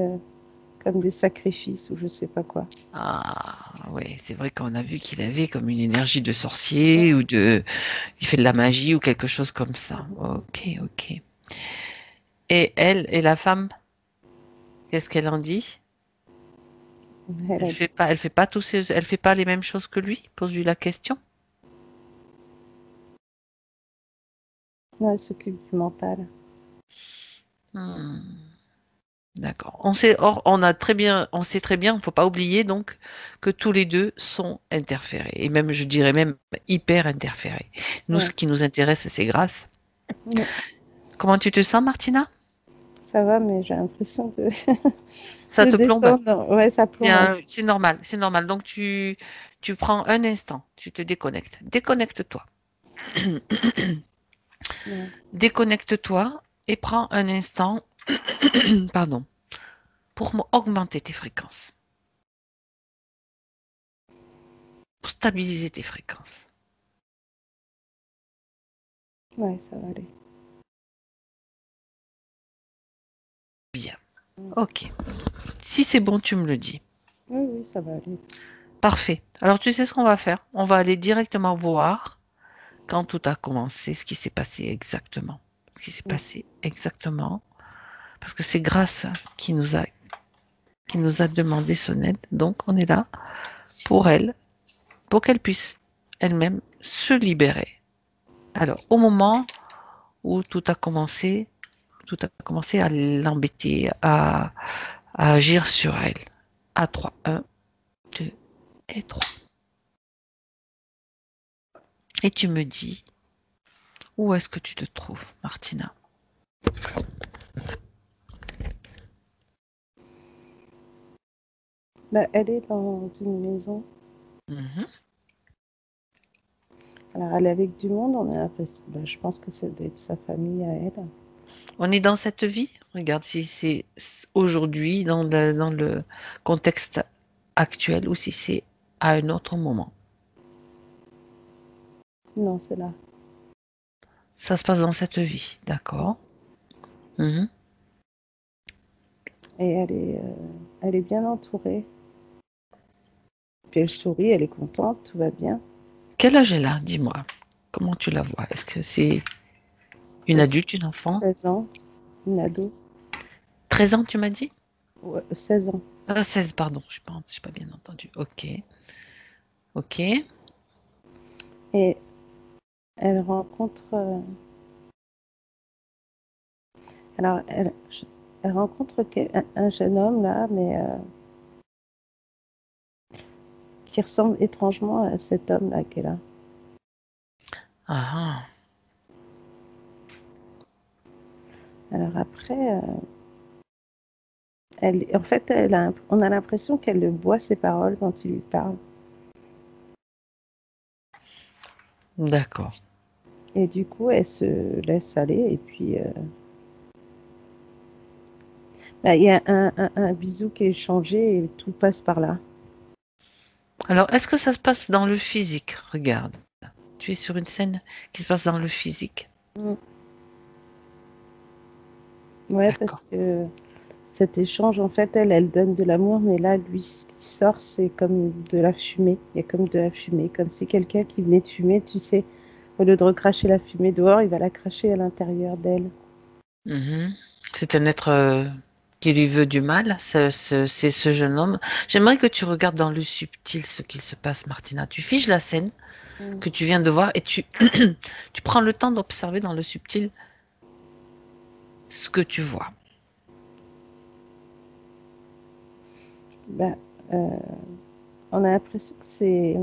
comme des sacrifices ou je sais pas quoi. Ah, oui, c'est vrai qu'on a vu qu'il avait comme une énergie de sorcier ou de... Il fait de la magie ou quelque chose comme ça. Ok, ok. Et elle et la femme, qu'est-ce qu'elle en dit? Elle, a- Elle fait pas elle fait pas les mêmes choses que lui? Pose-lui la question. elle s'occupe du mental. Hmm, d'accord. On sait, or, on a très bien, on sait très bien, il ne faut pas oublier donc que tous les deux sont interférés et même, je dirais même hyper interférés. Nous, ce Ouais. qui nous intéresse, c'est grâce. Mm. Comment tu te sens, Martina? Ça va, mais j'ai l'impression de, Ça de te plombe? descendre. Ouais, ça plombe un peu. Bien, c'est normal, c'est normal. Donc tu prends un instant, tu te déconnectes. Déconnecte-toi. Ouais. Déconnecte-toi et prends un instant, pardon, pour augmenter tes fréquences, pour stabiliser tes fréquences. Ouais, ça va aller. Bien. Mm. Ok. Si c'est bon, tu me le dis. Oui, oui, ça va aller. Parfait. Alors tu sais ce qu'on va faire? On va aller directement voir quand tout a commencé, ce qui s'est passé exactement. Ce qui s'est Mm. passé exactement. Parce que c'est Grâce qui nous a demandé son aide. Donc on est là pour elle, pour qu'elle puisse elle-même se libérer. Alors, au moment où tout a commencé à l'embêter, à agir sur elle. À 3, 1, 2 et 3. Et tu me dis, où est-ce que tu te trouves, Martina? Bah, elle est dans une maison. Mhm. Alors, elle est avec du monde, on a l'impression. Bah, je pense que ça doit être sa famille à elle. On est dans cette vie. Regarde si c'est aujourd'hui, dans le contexte actuel, ou si c'est à un autre moment. Non, c'est là. Ça se passe dans cette vie, d'accord? Mhm. Et elle est bien entourée. Puis elle sourit, elle est contente, tout va bien. Quel âge elle a? Dis-moi. Comment tu la vois? Est-ce que c'est une Elle a adulte, une enfant? 16 ans, une ado. 13 ans, tu m'as dit? Ouais, 16 ans. 16, pardon, j'ai pas bien entendu. Ok, ok. Et elle rencontre. Alors, elle rencontre un jeune homme là, mais qui ressemble étrangement à cet homme là qu'elle a. Ah, Alors après, en fait, on a l'impression qu'elle boit ses paroles quand il lui parle. d'accord. Et du coup, elle se laisse aller. Et puis, bah, il y a un bisou qui est échangé et tout passe par là. Alors, est-ce que ça se passe dans le physique? Regarde, tu es sur une scène qui se passe dans le physique. Mm. Ouais, parce D'accord. que cet échange, en fait, elle donne de l'amour, mais là, lui, ce qui sort, c'est comme de la fumée. Il y a comme de la fumée, comme si quelqu'un qui venait de fumer, tu sais, au lieu de recracher la fumée dehors, il va la cracher à l'intérieur d'elle. Mhm. C'est un être qui lui veut du mal, c'est ce jeune homme. J'aimerais que tu regardes dans le subtil ce qu'il se passe, Martina. Tu figes la scène Mm. que tu viens de voir et tu prends le temps d'observer dans le subtil ce que tu vois. Ben, euh, on a l'impression que c'est,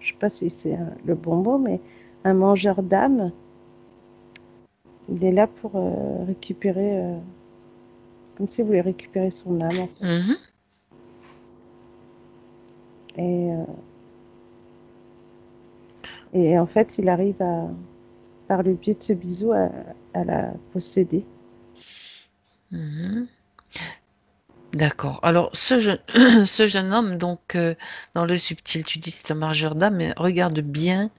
je sais pas si c'est le bon mot, mais un mangeur d'âme. Il est là pour récupérer, comme s'il voulait récupérer son âme, en fait. Mhm. Et, euh, et en fait, il arrive par le biais de ce bisou, à la posséder. Mhm. D'accord. Alors, ce jeune homme, donc, dans le subtil, tu dis c'est un mangeur d'âme, mais regarde bien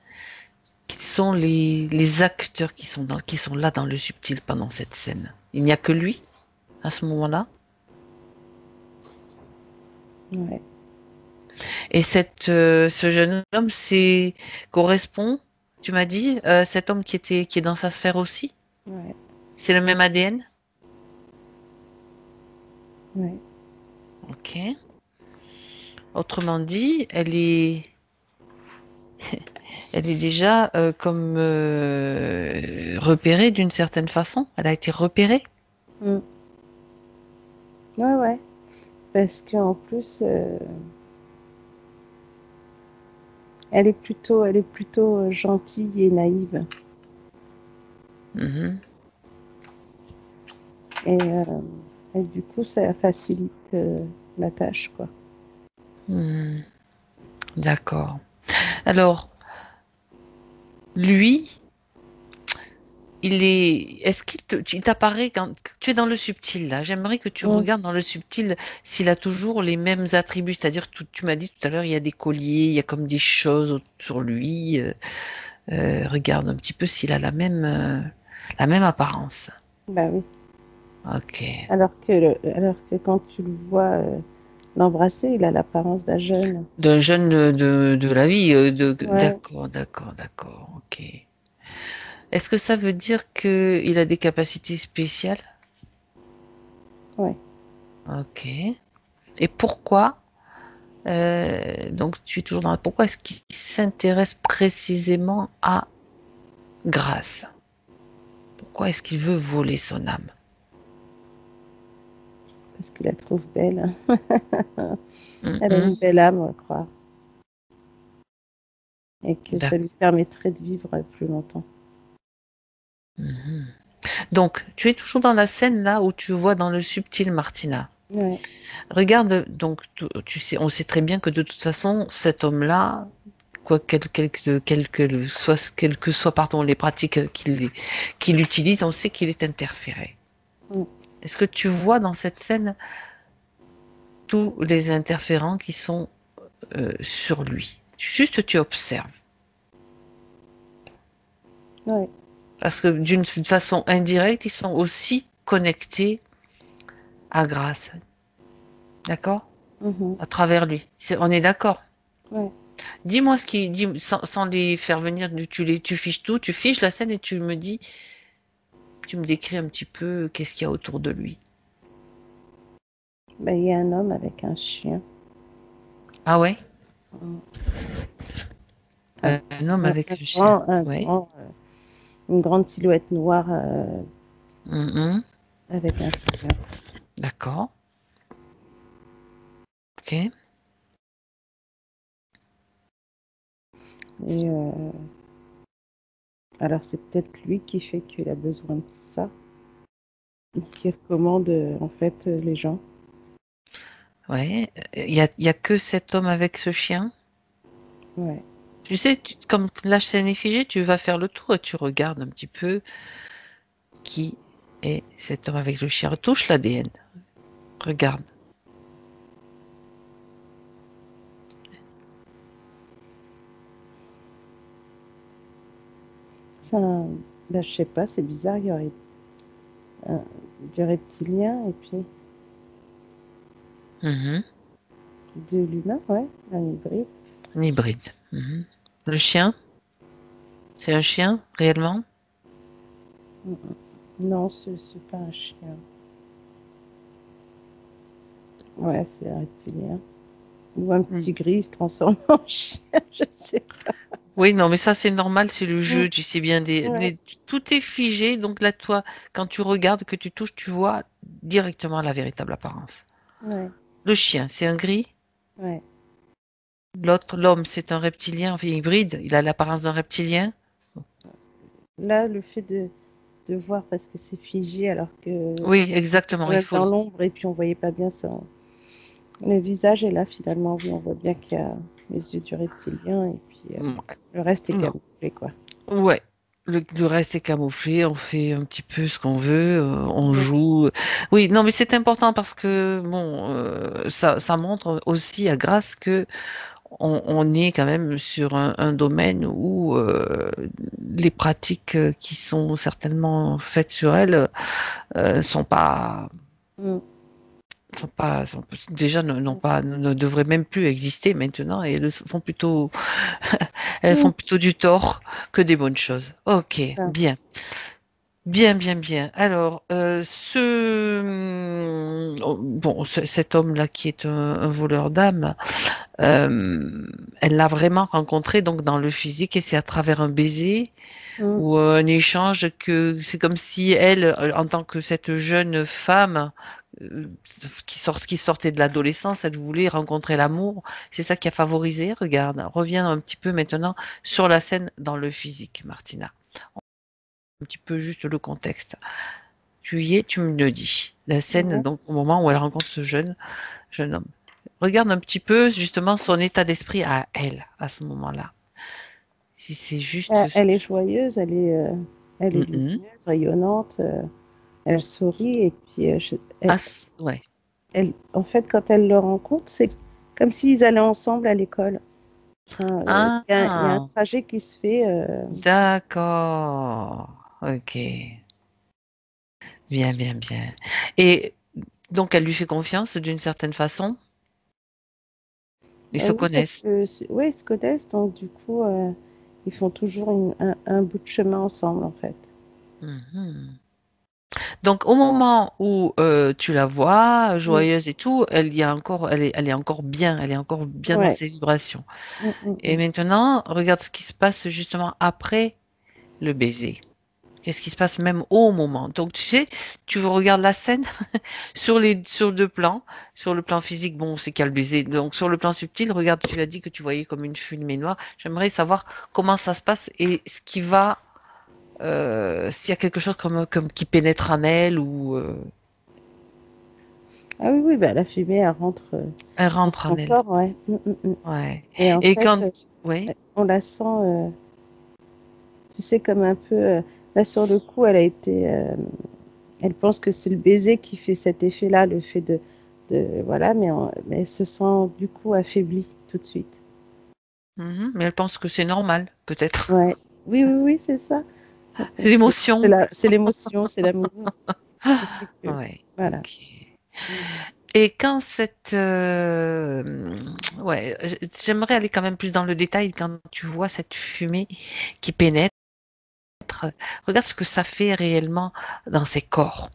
qui sont les acteurs qui sont là dans le subtil pendant cette scène. Il n'y a que lui à ce moment-là. Ouais, Et ce jeune homme, correspond, tu m'as dit, cet homme qui est dans sa sphère aussi. ouais, C'est le même ADN. ouais. Ok. Autrement dit, elle est déjà comme repérée d'une certaine façon. Elle a été repérée. Mm. Ouais, ouais. Parce qu'en plus, elle est plutôt gentille et naïve. Mhm. Et, euh, et du coup, ça facilite la tâche, quoi. Hmm. D'accord. Alors, lui, il t'apparaît quand tu es dans le subtil là. J'aimerais que tu Mm. regardes dans le subtil s'il a toujours les mêmes attributs. C'est-à-dire, tu m'as dit tout à l'heure, il y a des colliers, il y a comme des choses sur lui. Regarde un petit peu s'il a la même apparence. Bah oui. Ok. Alors que quand tu le vois l'embrasser, il a l'apparence d'un jeune. D'un jeune de la vie. Ouais, D'accord, d'accord, d'accord. Ok. Est-ce que ça veut dire qu'il a des capacités spéciales? ouais. Ok. Et pourquoi? Donc, tu es toujours dans pourquoi est-ce qu'il s'intéresse précisément à Grace? Pourquoi est-ce qu'il veut voler son âme? Parce qu'il la trouve belle. Elle a une Mhm. belle âme, on va croire. et que ça D'accord. lui permettrait de vivre plus longtemps. Mhm. Donc, tu es toujours dans la scène là où tu vois dans le subtil, Martina. Ouais. Regarde, donc, tu sais, on sait très bien que de toute façon, cet homme-là, quoi, quelles que soient, pardon, les pratiques qu'il utilise, on sait qu'il est interféré. Mm. Est-ce que tu vois dans cette scène tous les interférents qui sont sur lui? Juste tu observes. Ouais. Parce que d'une façon indirecte, ils sont aussi connectés à Grâce. D'accord? Mhm. À travers lui. On est d'accord? Ouais. Dis-moi ce qui, sans les faire venir, tu fiches tout, tu fiches la scène et tu me dis, tu me décris un petit peu qu'est-ce qu'il y a autour de lui. Ben, il y a un homme avec un chien. Ah ouais? Mm. Un, Un homme un avec un chien. grand, Ouais. une grande silhouette noire Mhm. avec un chien. D'accord. Ok. Et alors, c'est peut-être lui qui fait qu'il a besoin de ça, qui recommande en fait les gens. Ouais. Il y a que cet homme avec ce chien. Ouais. Tu sais, comme la scène est figée, tu vas faire le tour et tu regardes un petit peu qui est cet homme avec le chien. Touche l'ADN. Regarde. C'est un, ben, je sais pas, c'est bizarre, il y aurait un- du reptilien et puis Mhm. de l'humain, ouais, un hybride. Un hybride. Mhm. Le chien, c'est un chien, réellement? Mm, mm. Non, c'est pas un chien. Ouais, c'est un reptilien. Ou un Mm. petit gris se transforme en chien, je sais. Oui, non, mais ça c'est normal, c'est le Mm. jeu, tu sais bien. Ouais, Tout est figé, donc là, toi, quand tu regardes, que tu touches, tu vois directement la véritable apparence. ouais, Le chien, c'est un gris. ouais. L'autre, l'homme, c'est un reptilien, enfin hybride. Il a l'apparence d'un reptilien. Là, le fait de voir parce que c'est figé alors que Oui, c'était exactement. quand Il même faut. dans l'ombre et puis on voyait pas bien ça. Le visage est là finalement, oui, on voit bien qu'il y a les yeux du reptilien et puis le reste est Non. camouflé quoi. Ouais. Le reste est camouflé, on fait un petit peu ce qu'on veut, on Ouais, joue. Oui, non, mais c'est important parce que bon, ça montre aussi à Grâce que on est quand même sur un domaine où les pratiques qui sont certainement faites sur elle sont pas, mm, déjà n'ont ouais. pas, ne devraient même plus exister maintenant et elles font plutôt, elles Mm, font plutôt du tort que des bonnes choses. Ok, ça. bien. Bien, bien, bien. Alors, bon, cet homme-là qui est un voleur d'âme, elle l'a vraiment rencontré donc dans le physique et c'est à travers un baiser Mm, ou un échange que c'est comme si elle, en tant que cette jeune femme euh, qui sortait de l'adolescence, elle voulait rencontrer l'amour. C'est ça qui a favorisé. Regarde, reviens un petit peu maintenant sur la scène dans le physique, Martina. Un petit peu juste le contexte. Tu y es, tu me le dis. La scène, ouais. donc, au moment où elle rencontre ce jeune homme. Regarde un petit peu, justement, son état d'esprit à elle, à ce moment-là. Si c'est juste Elle est joyeuse, elle est Mhm. lumineuse, rayonnante, elle sourit et puis Ouais. en fait quand elle le rencontre, c'est comme s'ils allaient ensemble à l'école. Enfin, il y a un Ah, trajet qui se fait. d'accord. Ok. Bien, bien, bien. Et donc, elle lui fait confiance d'une certaine façon. Ils se Oui, parce connaissent. que ouais, ils se connaissent, donc du coup, ils font toujours un bout de chemin ensemble, en fait. Mhm. Donc, au moment où tu la vois, Mm. joyeuse et tout, elle est encore bien, elle est encore bien dans Ouais. ses vibrations. Mm, mm, Et maintenant, regarde ce qui se passe justement après le baiser. Et ce qui se passe même au moment. Donc, tu sais, tu regardes la scène sur deux plans. Sur le plan physique, bon, c'est qu'il y a le baiser. Donc, sur le plan subtil, regarde, tu as dit que tu voyais comme une fumée noire. J'aimerais savoir comment ça se passe et ce qui va, s'il y a quelque chose comme qui pénètre en elle ou Ah oui, oui, bah, la fumée, elle dans rentre en son elle. corps, ouais. Ouais. Et en Et fait, quand, oui, on la sent, tu sais, comme un peu. Là, sur le coup, elle pense que c'est le baiser qui fait cet effet-là, le fait voilà, mais elle se sent du coup affaiblie tout de suite. mais elle pense que c'est normal, peut-être. Ouais. Oui, oui, oui, c'est ça. L'émotion. C'est l'émotion, c'est l'amour qui fait que. Ouais. Voilà. Ok. Et quand ouais, j'aimerais aller quand même plus dans le détail quand tu vois cette fumée qui pénètre. Regarde ce que ça fait réellement dans ses corps.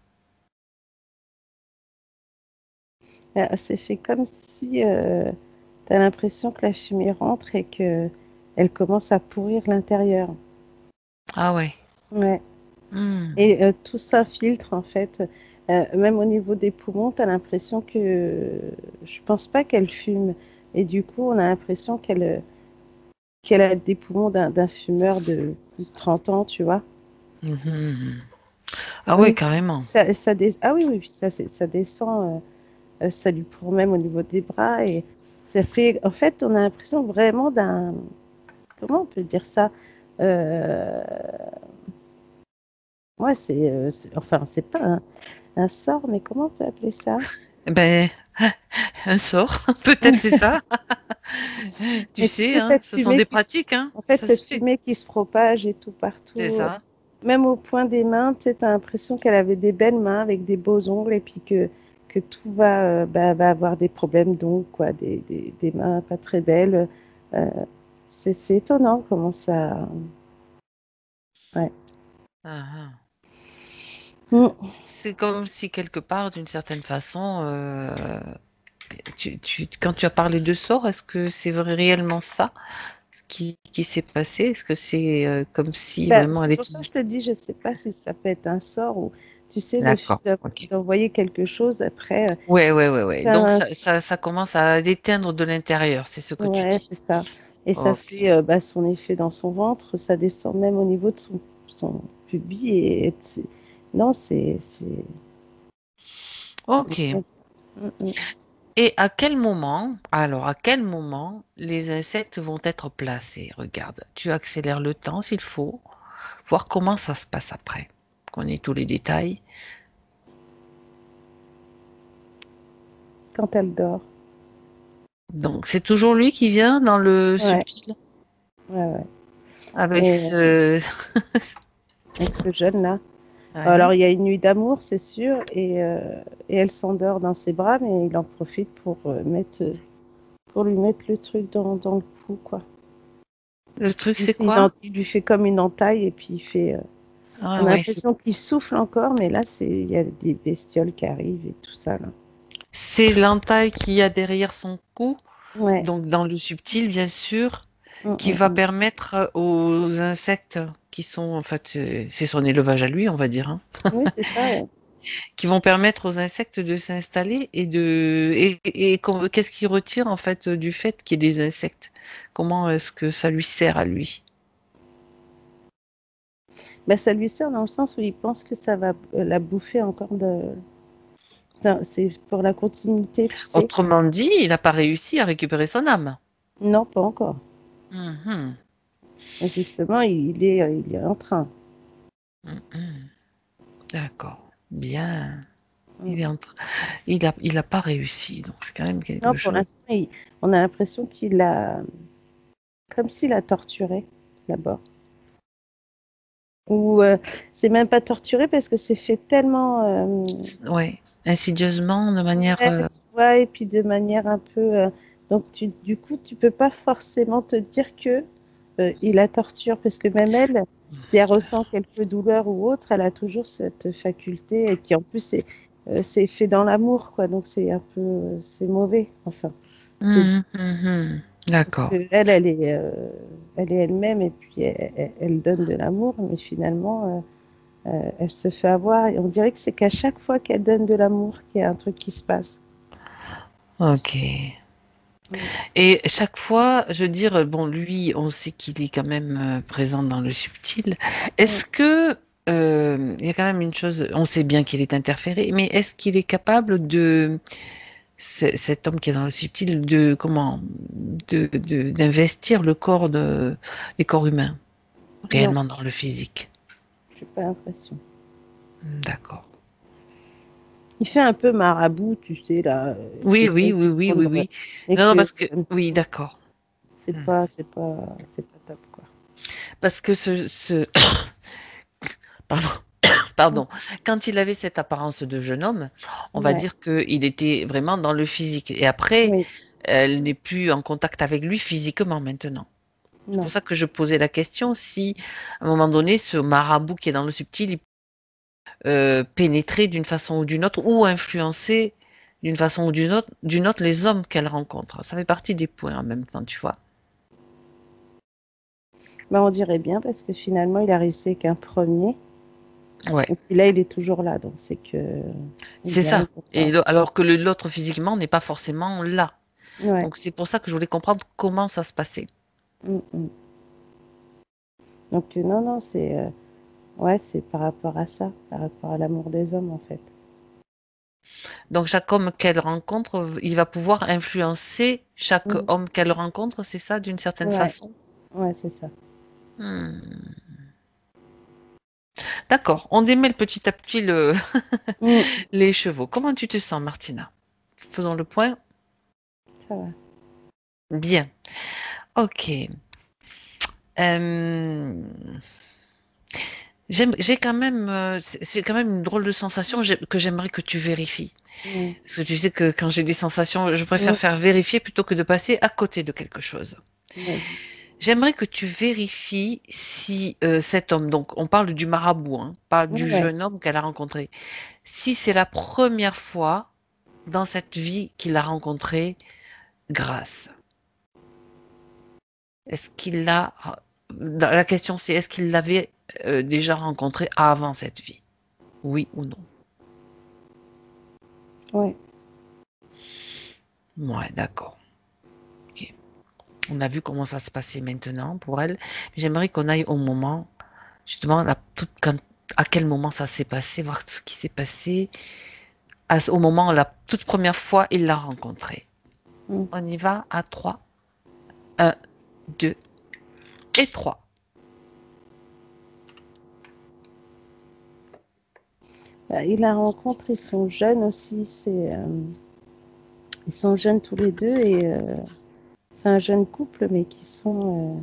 C'est fait comme si tu as l'impression que la fumée rentre et que elle commence à pourrir l'intérieur. Ah ouais. Ouais. Hmm. Et tout s'infiltre en fait. Même au niveau des poumons, tu as l'impression que je pense pas qu'elle fume. Et du coup, on a l'impression qu'elle a des poumons d'un fumeur de plus de 30 ans, tu vois. Mhm. Ah Au ouais, niveau- carrément. Ah oui, oui, puis ça descend, ça lui prend même au niveau des bras. Et ça fait, en fait, on a l'impression vraiment d'un, comment on peut dire ça? Euh, ouais, enfin, c'est pas un sort, mais comment on peut appeler ça? Ben, un sort, peut-être c'est ça. Tu Mais tu sais, sais, hein, ce sont des pratiques, hein. en fait, Ça se cette fait. fumée qui se propage et tout C'est partout, ça. même au point des mains, tu sais, t'as l'impression qu'elle avait des belles mains avec des beaux ongles et puis que tout va avoir des problèmes d'ongles, quoi, des mains pas très belles. Euh, c'est étonnant comment ça. Ouais. Ah, ah. Mm. C'est comme si quelque part, d'une certaine façon, quand tu as parlé de sort, est-ce que c'est réellement ça qui s'est passé? Est-ce que c'est comme si Ben, vraiment c'est elle pour était... ça que je te dis, je sais pas si ça peut être un sort ou, tu sais, le fait D'accord, ok. d'envoyer quelque chose après, Ouais, ouais, ouais, ouais. Donc ça, ça commence à déteindre de l'intérieur, c'est ce que tu ouais, dis. c'est ça. Et ça Ok. fait son effet dans son ventre, ça descend même au niveau de son pubis. Non, Ok. Mm, mm. Et à quel moment les insectes vont être placés? Regarde, tu accélères le temps s'il faut, voir comment ça se passe après. Qu'on ait tous les détails. Quand elle dort. Donc, c'est toujours lui qui vient dans le Ouais, subtil ouais, ouais. avec Et ce... avec ce jeune-là. Ouais. Alors, il y a une nuit d'amour, c'est sûr, et elle s'endort dans ses bras, mais il en profite pour lui mettre le truc dans le cou, quoi. Le truc, c'est quoi? Il lui fait comme une entaille, et puis Ah on a ouais, l'impression qu'il souffle encore, mais là, il y a des bestioles qui arrivent et tout ça, là. c'est l'entaille qu'il y a derrière son cou, Ouais. donc dans le subtil, bien sûr, Mm, qui mm, va mm. permettre aux insectes qui sont, en fait, c'est son élevage à lui, on va dire, hein, Oui, c'est ça, ouais. qui vont permettre aux insectes de s'installer qu'est-ce qui retire en fait du fait qu'il y ait des insectes? Comment est-ce que ça lui sert à lui? Bah, ça lui sert dans le sens où il pense que ça va la bouffer encore de. C'est pour la continuité, tu sais. Autrement dit, il n'a pas réussi à récupérer son âme. Non, pas encore. Mhm, Et justement, il est en train. mhm. D'accord, bien. Mm. Il est en train- il a pas réussi, donc c'est quand même Non, quelque pour chose. l'instant, on a l'impression qu'il a. Comme s'il a torturé d'abord. Ou c'est même pas torturé parce que c'est fait tellement. Ouais, insidieusement, de manière. Ouais, tu vois, et puis de manière un peu. Donc, du coup, tu peux pas forcément te dire que il la torture parce que même elle, si elle ressent quelques douleurs ou autre, elle a toujours cette faculté. Et puis en plus, c'est fait dans l'amour, quoi. Donc c'est un peu, c'est mauvais. Enfin, c'est Mhm, mhm. parce D'accord. que elle est elle-même et puis elle donne de l'amour, mais finalement, Elle se fait avoir et on dirait que c'est qu'à chaque fois qu'elle donne de l'amour qu'il y a un truc qui se passe. Ok. Et chaque fois, je veux dire, bon, lui, on sait qu'il est quand même présent dans le subtil. Est-ce que il y a quand même une chose, on sait bien qu'il est interféré, mais est-ce qu'il est capable de cet homme qui est dans le subtil de comment d'investir le corps des corps humains Non, réellement dans le physique? j'ai pas l'impression. D'accord. Il fait un peu marabout, tu sais, là, qui Oui, oui, essaye oui, de oui, oui, prendre oui. et Non, non, que parce que oui, d'accord. c'est Hmm. pas, c'est pas top, quoi. Parce que pardon, pardon, quand il avait cette apparence de jeune homme, on va Ouais, dire qu'il était vraiment dans le physique. Et après, oui, elle n'est plus en contact avec lui physiquement maintenant. C'est pour non. ça que je posais la question si, à un moment donné, ce marabout qui est dans le subtil, il pénétrer d'une façon ou d'une autre ou influencer d'une façon ou d'une autre les hommes qu'elle rencontre. Ça fait partie des points en même temps, tu vois. Bah, on dirait bien parce que finalement, il a réussi qu'un premier. Ouais, Et puis là, il est toujours là, donc c'est que il c'est y arrive ça. pas. Alors que l'autre physiquement n'est pas forcément là. Ouais. Donc c'est pour ça que je voulais comprendre comment ça se passait. Mm. Donc non, non, c'est ouais, c'est par rapport à ça, par rapport à l'amour des hommes en fait. Donc chaque homme qu'elle rencontre, il va pouvoir influencer chaque Mm. homme qu'elle rencontre, c'est ça, d'une certaine Ouais, façon? ouais, c'est ça. Hmm. D'accord, on démêle petit à petit Mm. les chevaux. Comment tu te sens, Martina? Faisons le point. Ça va. Bien. Ok. Euh, j'ai quand même, c'est quand même une drôle de sensation que j'aimerais que tu vérifies. Mm. Parce que tu sais que quand j'ai des sensations, je préfère Mm. faire vérifier plutôt que de passer à côté de quelque chose. Vas-y. J'aimerais que tu vérifies si cet homme, donc on parle du marabout, hein, pas du Ouais. jeune homme qu'elle a rencontré, si c'est la première fois dans cette vie qu'il a rencontré grâce. Est-ce qu'il l'a... La question c'est est-ce qu'il l'avait déjà rencontré avant cette vie? Oui ou non? Ouais. Ouais, d'accord. Ok. On a vu comment ça se passait maintenant pour elle. J'aimerais qu'on aille au moment, justement, à quel moment ça s'est passé, voir ce qui s'est passé au moment, la toute première fois, il l'a rencontrée. Mm. On y va à 3. 1, 2 et 3. Bah, il la rencontre, ils sont jeunes aussi. Ils sont jeunes tous les deux et c'est un jeune couple, mais qui sont.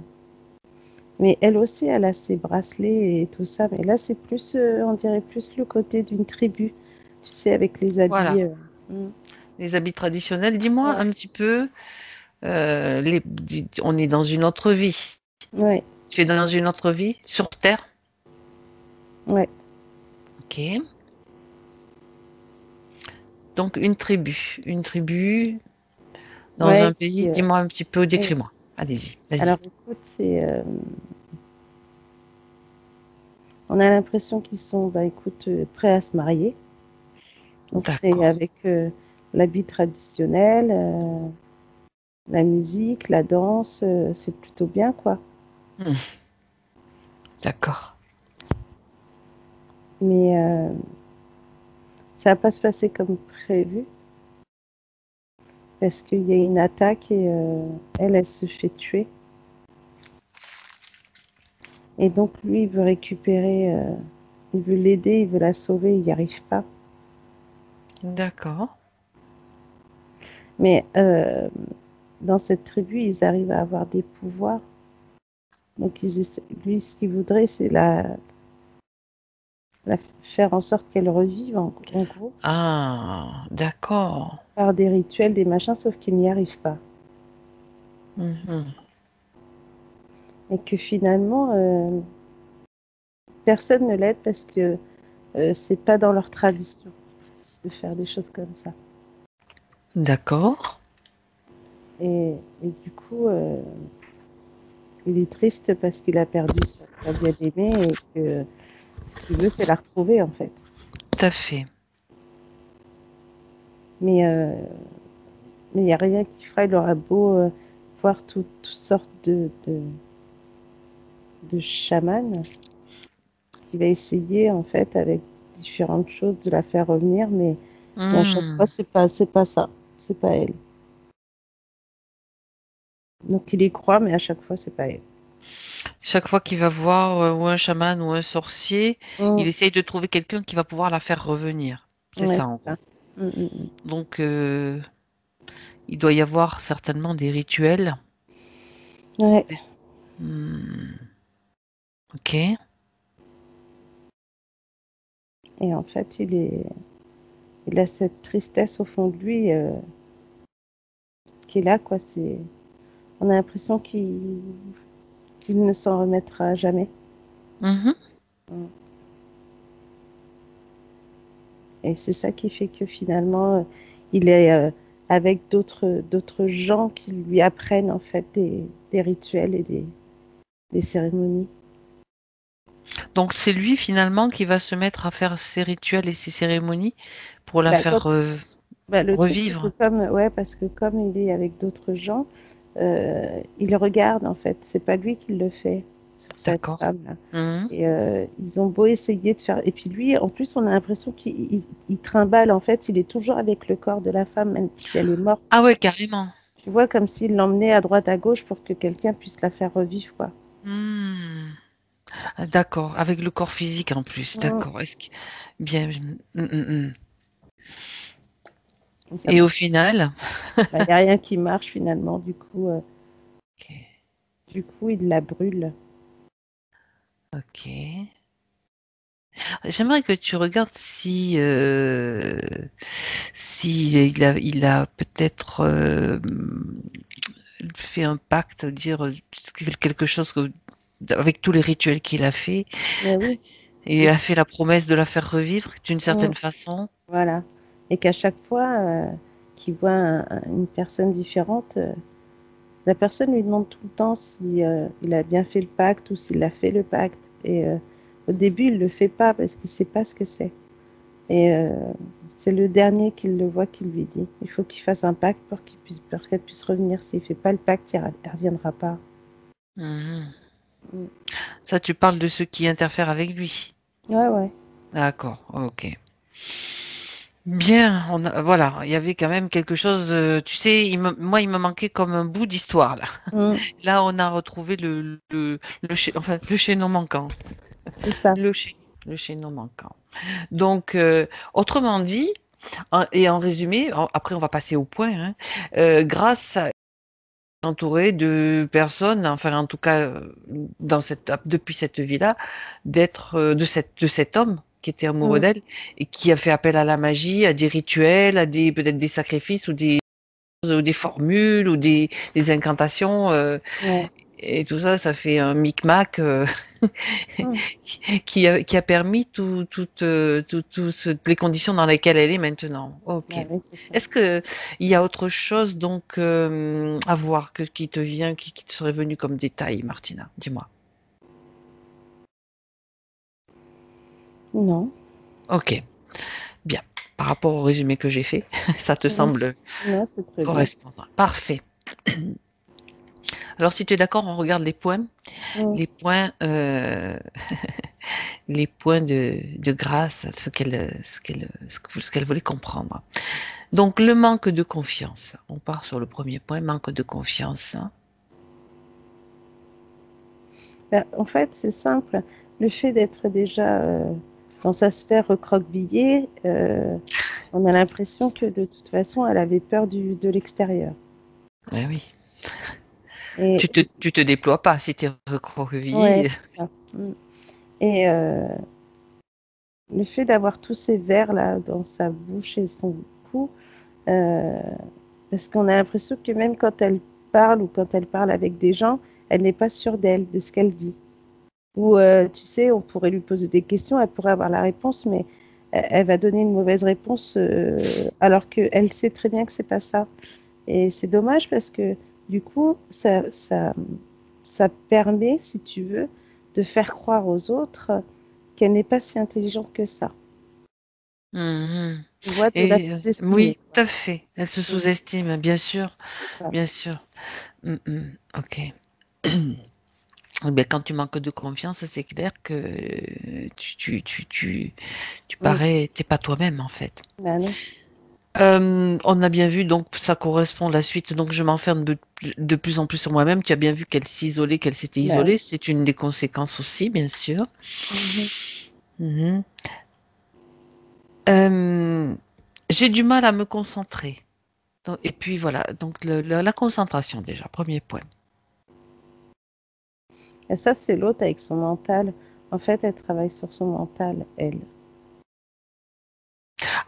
Mais elle aussi, elle a ses bracelets et tout ça. Mais là, c'est plus, on dirait plus le côté d'une tribu, tu sais, avec les habits. Voilà. Mm. Les habits traditionnels. Dis-moi Ouais. un petit peu, on est dans une autre vie. Ouais. Tu es dans une autre vie sur Terre? Ouais. Ok. Donc une tribu dans Ouais. un Et pays. puis, Dis-moi un petit peu, ouais. décris-moi. Allez-y, Alors, vas-y. écoute, on a l'impression qu'ils sont, bah, écoute, prêts à se marier. Donc, c'est D'accord. avec l'habit traditionnel, la musique, la danse, c'est plutôt bien, quoi. Hmm, d'accord. Mais ça va pas se passer comme prévu parce qu'il y a une attaque et elle se fait tuer. Et donc, lui, il veut récupérer, il veut l'aider, il veut la sauver, il n'y arrive pas. D'accord. Mais dans cette tribu, ils arrivent à avoir des pouvoirs. Donc, lui, ce qu'il voudrait, c'est faire en sorte qu'elle revive, en gros, Ah, d'accord. par des rituels, des machins, sauf qu'il n'y arrive pas. Mhm. Et que finalement, personne ne l'aide parce que c'est pas dans leur tradition de faire des choses comme ça. D'accord. Et du coup, il est triste parce qu'il a perdu sa bien-aimée et que Ce qu'il veut, c'est la retrouver, en fait. Tout à fait. Mais il n'y a rien qui fera. Il aura beau voir toutes sortes de chamans qui va essayer, en fait, avec différentes choses, de la faire revenir, mais à chaque fois, c'est pas ça. C'est pas elle. Donc, il y croit, mais à chaque fois, c'est pas elle. Chaque fois qu'il va voir ou un chaman ou un sorcier, il Mm. essaye de trouver quelqu'un qui va pouvoir la faire revenir. C'est Ouais, ça, en c'est gros. ça. Mm. Donc, il doit y avoir certainement des rituels. Ouais. Ok. Et en fait, il a cette tristesse au fond de lui qui est là, quoi. On a l'impression qu'il ne s'en remettra jamais. Mhm. Mm. Et c'est ça qui fait que finalement, il est avec d'autres gens qui lui apprennent en fait des rituels et des cérémonies. Donc, c'est lui finalement qui va se mettre à faire ses rituels et ses cérémonies pour la Bah, faire le truc, c'est que revivre. parce que comme il est avec d'autres gens, il regarde en fait. C'est pas lui qui le fait sur cette D'accord. femme-là. Mhm. Et ils ont beau essayer de faire. Et puis lui, en plus, on a l'impression qu'il trimballe. En fait, il est toujours avec le corps de la femme, même si elle est morte. Ah ouais, carrément. Tu vois, comme s'il l'emmenait à droite, à gauche pour que quelqu'un puisse la faire revivre, quoi. Hmm. Ah, d'accord, avec le corps physique en plus, Mm. d'accord. Bien. Mm. Ça Et au marche. final, Il n'y a rien qui marche finalement. ok. Du coup, il la brûle. Ok. J'aimerais que tu regardes si il a peut-être fait un pacte, dire quelque chose avec tous les rituels qu'il a fait Mais oui, et a fait la promesse de la faire revivre d'une mm, certaine façon. voilà. Et qu'à chaque fois qu'il voit une personne différente, la personne lui demande tout le temps si il a bien fait le pacte ou s'il a fait le pacte. Et au début, il le fait pas parce qu'il sait pas ce que c'est. Et c'est le dernier qui le voit qui lui dit il faut qu'il fasse un pacte pour qu'elle puisse revenir. S'il fait pas le pacte, il reviendra pas. Mhm. Mm. Ça, tu parles de ceux qui interfèrent avec lui. Ouais, ouais. D'accord, ok. Bien, voilà, il y avait quand même quelque chose, tu sais, moi, il me manquait comme un bout d'histoire, là. Mm. Là, on a retrouvé enfin, le chaînon manquant. C'est ça. Le, chai- le chaînon manquant. Donc, autrement dit, et en résumé, après, on va passer au point, hein, grâce à entouré de personnes, enfin, en tout cas, depuis cette vie-là, de cet homme qui était amoureux Mm. d'elle et qui a fait appel à la magie, à des rituels, peut-être des sacrifices ou des formules ou des incantations. Ouais. Et tout ça, ça fait un micmac Mm. qui a permis toutes les conditions dans lesquelles elle est maintenant. Ok. Bah oui, c'est ça. Est-ce que il y a autre chose donc à voir qui te vient, qui te serait venu comme détail, Martina? Dis-moi. Non. Ok. Bien. Par rapport au résumé que j'ai fait, ça te Mm. semble Non, c'est très bien. correspondre. Parfait. Alors, si tu es d'accord, on regarde les points. Mm. Les points, les points de grâce, ce qu'elle voulait comprendre. Donc, le manque de confiance. On part sur le premier point, manque de confiance. Bah, en fait, c'est simple. Le fait d'être déjà dans sa sphère recroquevillée, on a l'impression que de toute façon, elle avait peur de l'extérieur. Eh oui. Et Tu te déploies pas si tu es ouais, recroquevillé. c'est ça. Mm. Et le fait d'avoir tous ces vers là dans sa bouche et son cou, euh, parce qu'on a l'impression que même quand elle parle ou quand elle parle avec des gens, elle n'est pas sûre d'elle, de ce qu'elle dit. Ou tu sais, on pourrait lui poser des questions, elle pourrait avoir la réponse, mais elle va donner une mauvaise réponse alors qu'elle sait très bien que c'est pas ça. Et c'est dommage parce que du coup, ça permet, si tu veux, de faire croire aux autres qu'elle n'est pas si intelligente que ça. Mhm. Tu vois, de la Et sous-estimer, oui, quoi. tout à fait. Elle se sous-estime, bien sûr, C'est ça. bien sûr. Ok. Eh bien, quand tu manques de confiance, c'est clair que tu Mm. parais, t'es pas toi-même en fait. Bah non. On a bien vu, donc ça correspond à la suite, donc je m'enferme de plus en plus sur moi-même. Tu as bien vu qu'elle s'isolait, qu'elle s'était Bah oui. isolée. C'est une des conséquences aussi, bien sûr. Mhm. Mhm. Euh, j'ai du mal à me concentrer. Et puis voilà, donc la concentration déjà, premier point. Et ça, c'est l'autre avec son mental. En fait, elle travaille sur son mental, elle.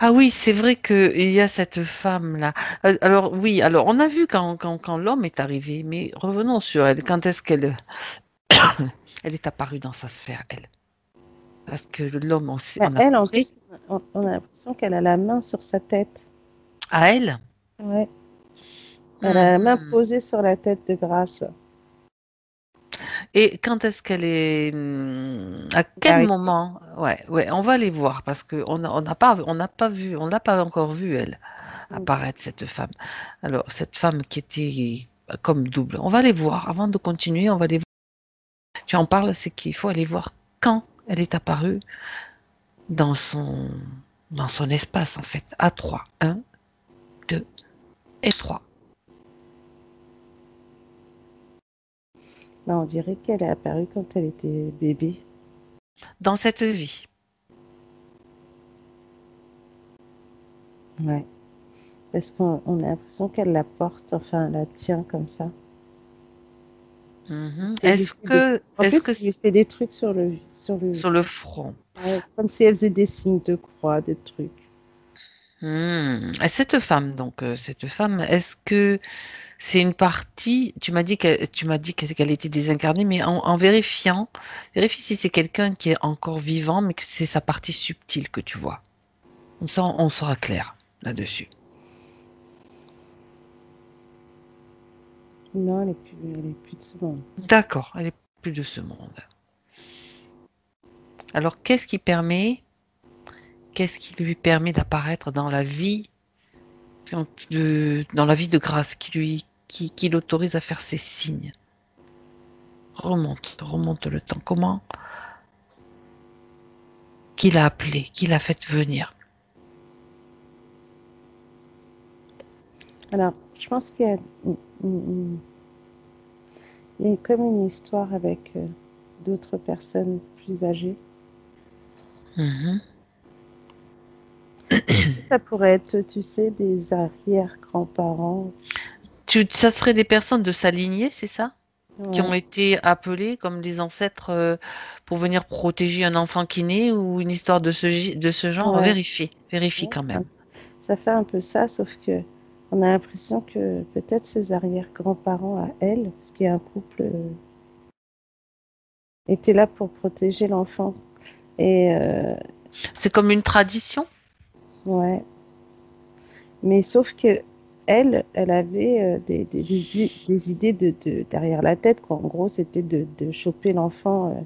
Ah oui, c'est vrai qu'il y a cette femme-là. Alors oui, alors on a vu quand l'homme est arrivé, mais revenons sur elle. Quand est-ce qu'elle elle est apparue dans sa sphère, elle? Parce que l'homme, Bah, on a elle, en compris. plus, on a l'impression qu'elle a la main sur sa tête. À elle? Ouais. Elle a la main Mhm. posée sur la tête de Grâce. Et quand est-ce qu'elle est, à Elle est quel arrivée. moment? Ouais, ouais, on va les voir parce que on n'a pas vu, on l'a pas encore vue, elle, apparaître, cette femme. Alors, cette femme qui était comme double, on va les voir. Avant de continuer, on va les voir. Tu en parles, c'est qu'il faut aller voir quand elle est apparue dans son, dans son espace, en fait, à 3. 1, 2 et 3. Bah, on dirait qu'elle est apparue quand elle était bébé. Dans cette vie. Ouais. Parce qu'on a l'impression qu'elle la porte, enfin, elle la tient comme ça. Mhm. Elle lui fait des... En Est-ce plus, que elle lui fait des trucs sur sur le front? ouais, comme si elle faisait des signes de croix, de trucs. Et cette femme, donc, cette femme, est-ce que c'est une partie, tu m'as dit qu'elle était désincarnée, mais en vérifiant, vérifie si c'est quelqu'un qui est encore vivant, mais que c'est sa partie subtile que tu vois. Comme ça, on sera clair là-dessus. Non, elle est plus de ce monde. D'accord, elle est plus de ce monde. Alors, qu'est-ce qui lui permet d'apparaître dans la vie, dans la vie de grâce, qui l'autorise à faire ces signes? Remonte le temps. Comment? Qui l'a appelé? Qui l'a fait venir? Alors, je pense qu'il y a, une- il y a comme une histoire avec d'autres personnes plus âgées. Mhm. Ça pourrait être, tu sais, des arrière-grands-parents. Ça serait des personnes de sa lignée, c'est ça? Qui ont Ouais, été appelées comme des ancêtres pour venir protéger un enfant qui naît ou une histoire de ce genre? ouais. Vérifie, vérifie Ouais, quand même. ça fait un peu ça, sauf que on a l'impression que peut-être ses arrière-grands-parents à elle, parce qu'il y a un couple, étaient là pour protéger l'enfant. Et C'est comme une tradition? ouais, mais sauf que elle avait des idées derrière la tête, quoi. En gros, c'était de choper l'enfant,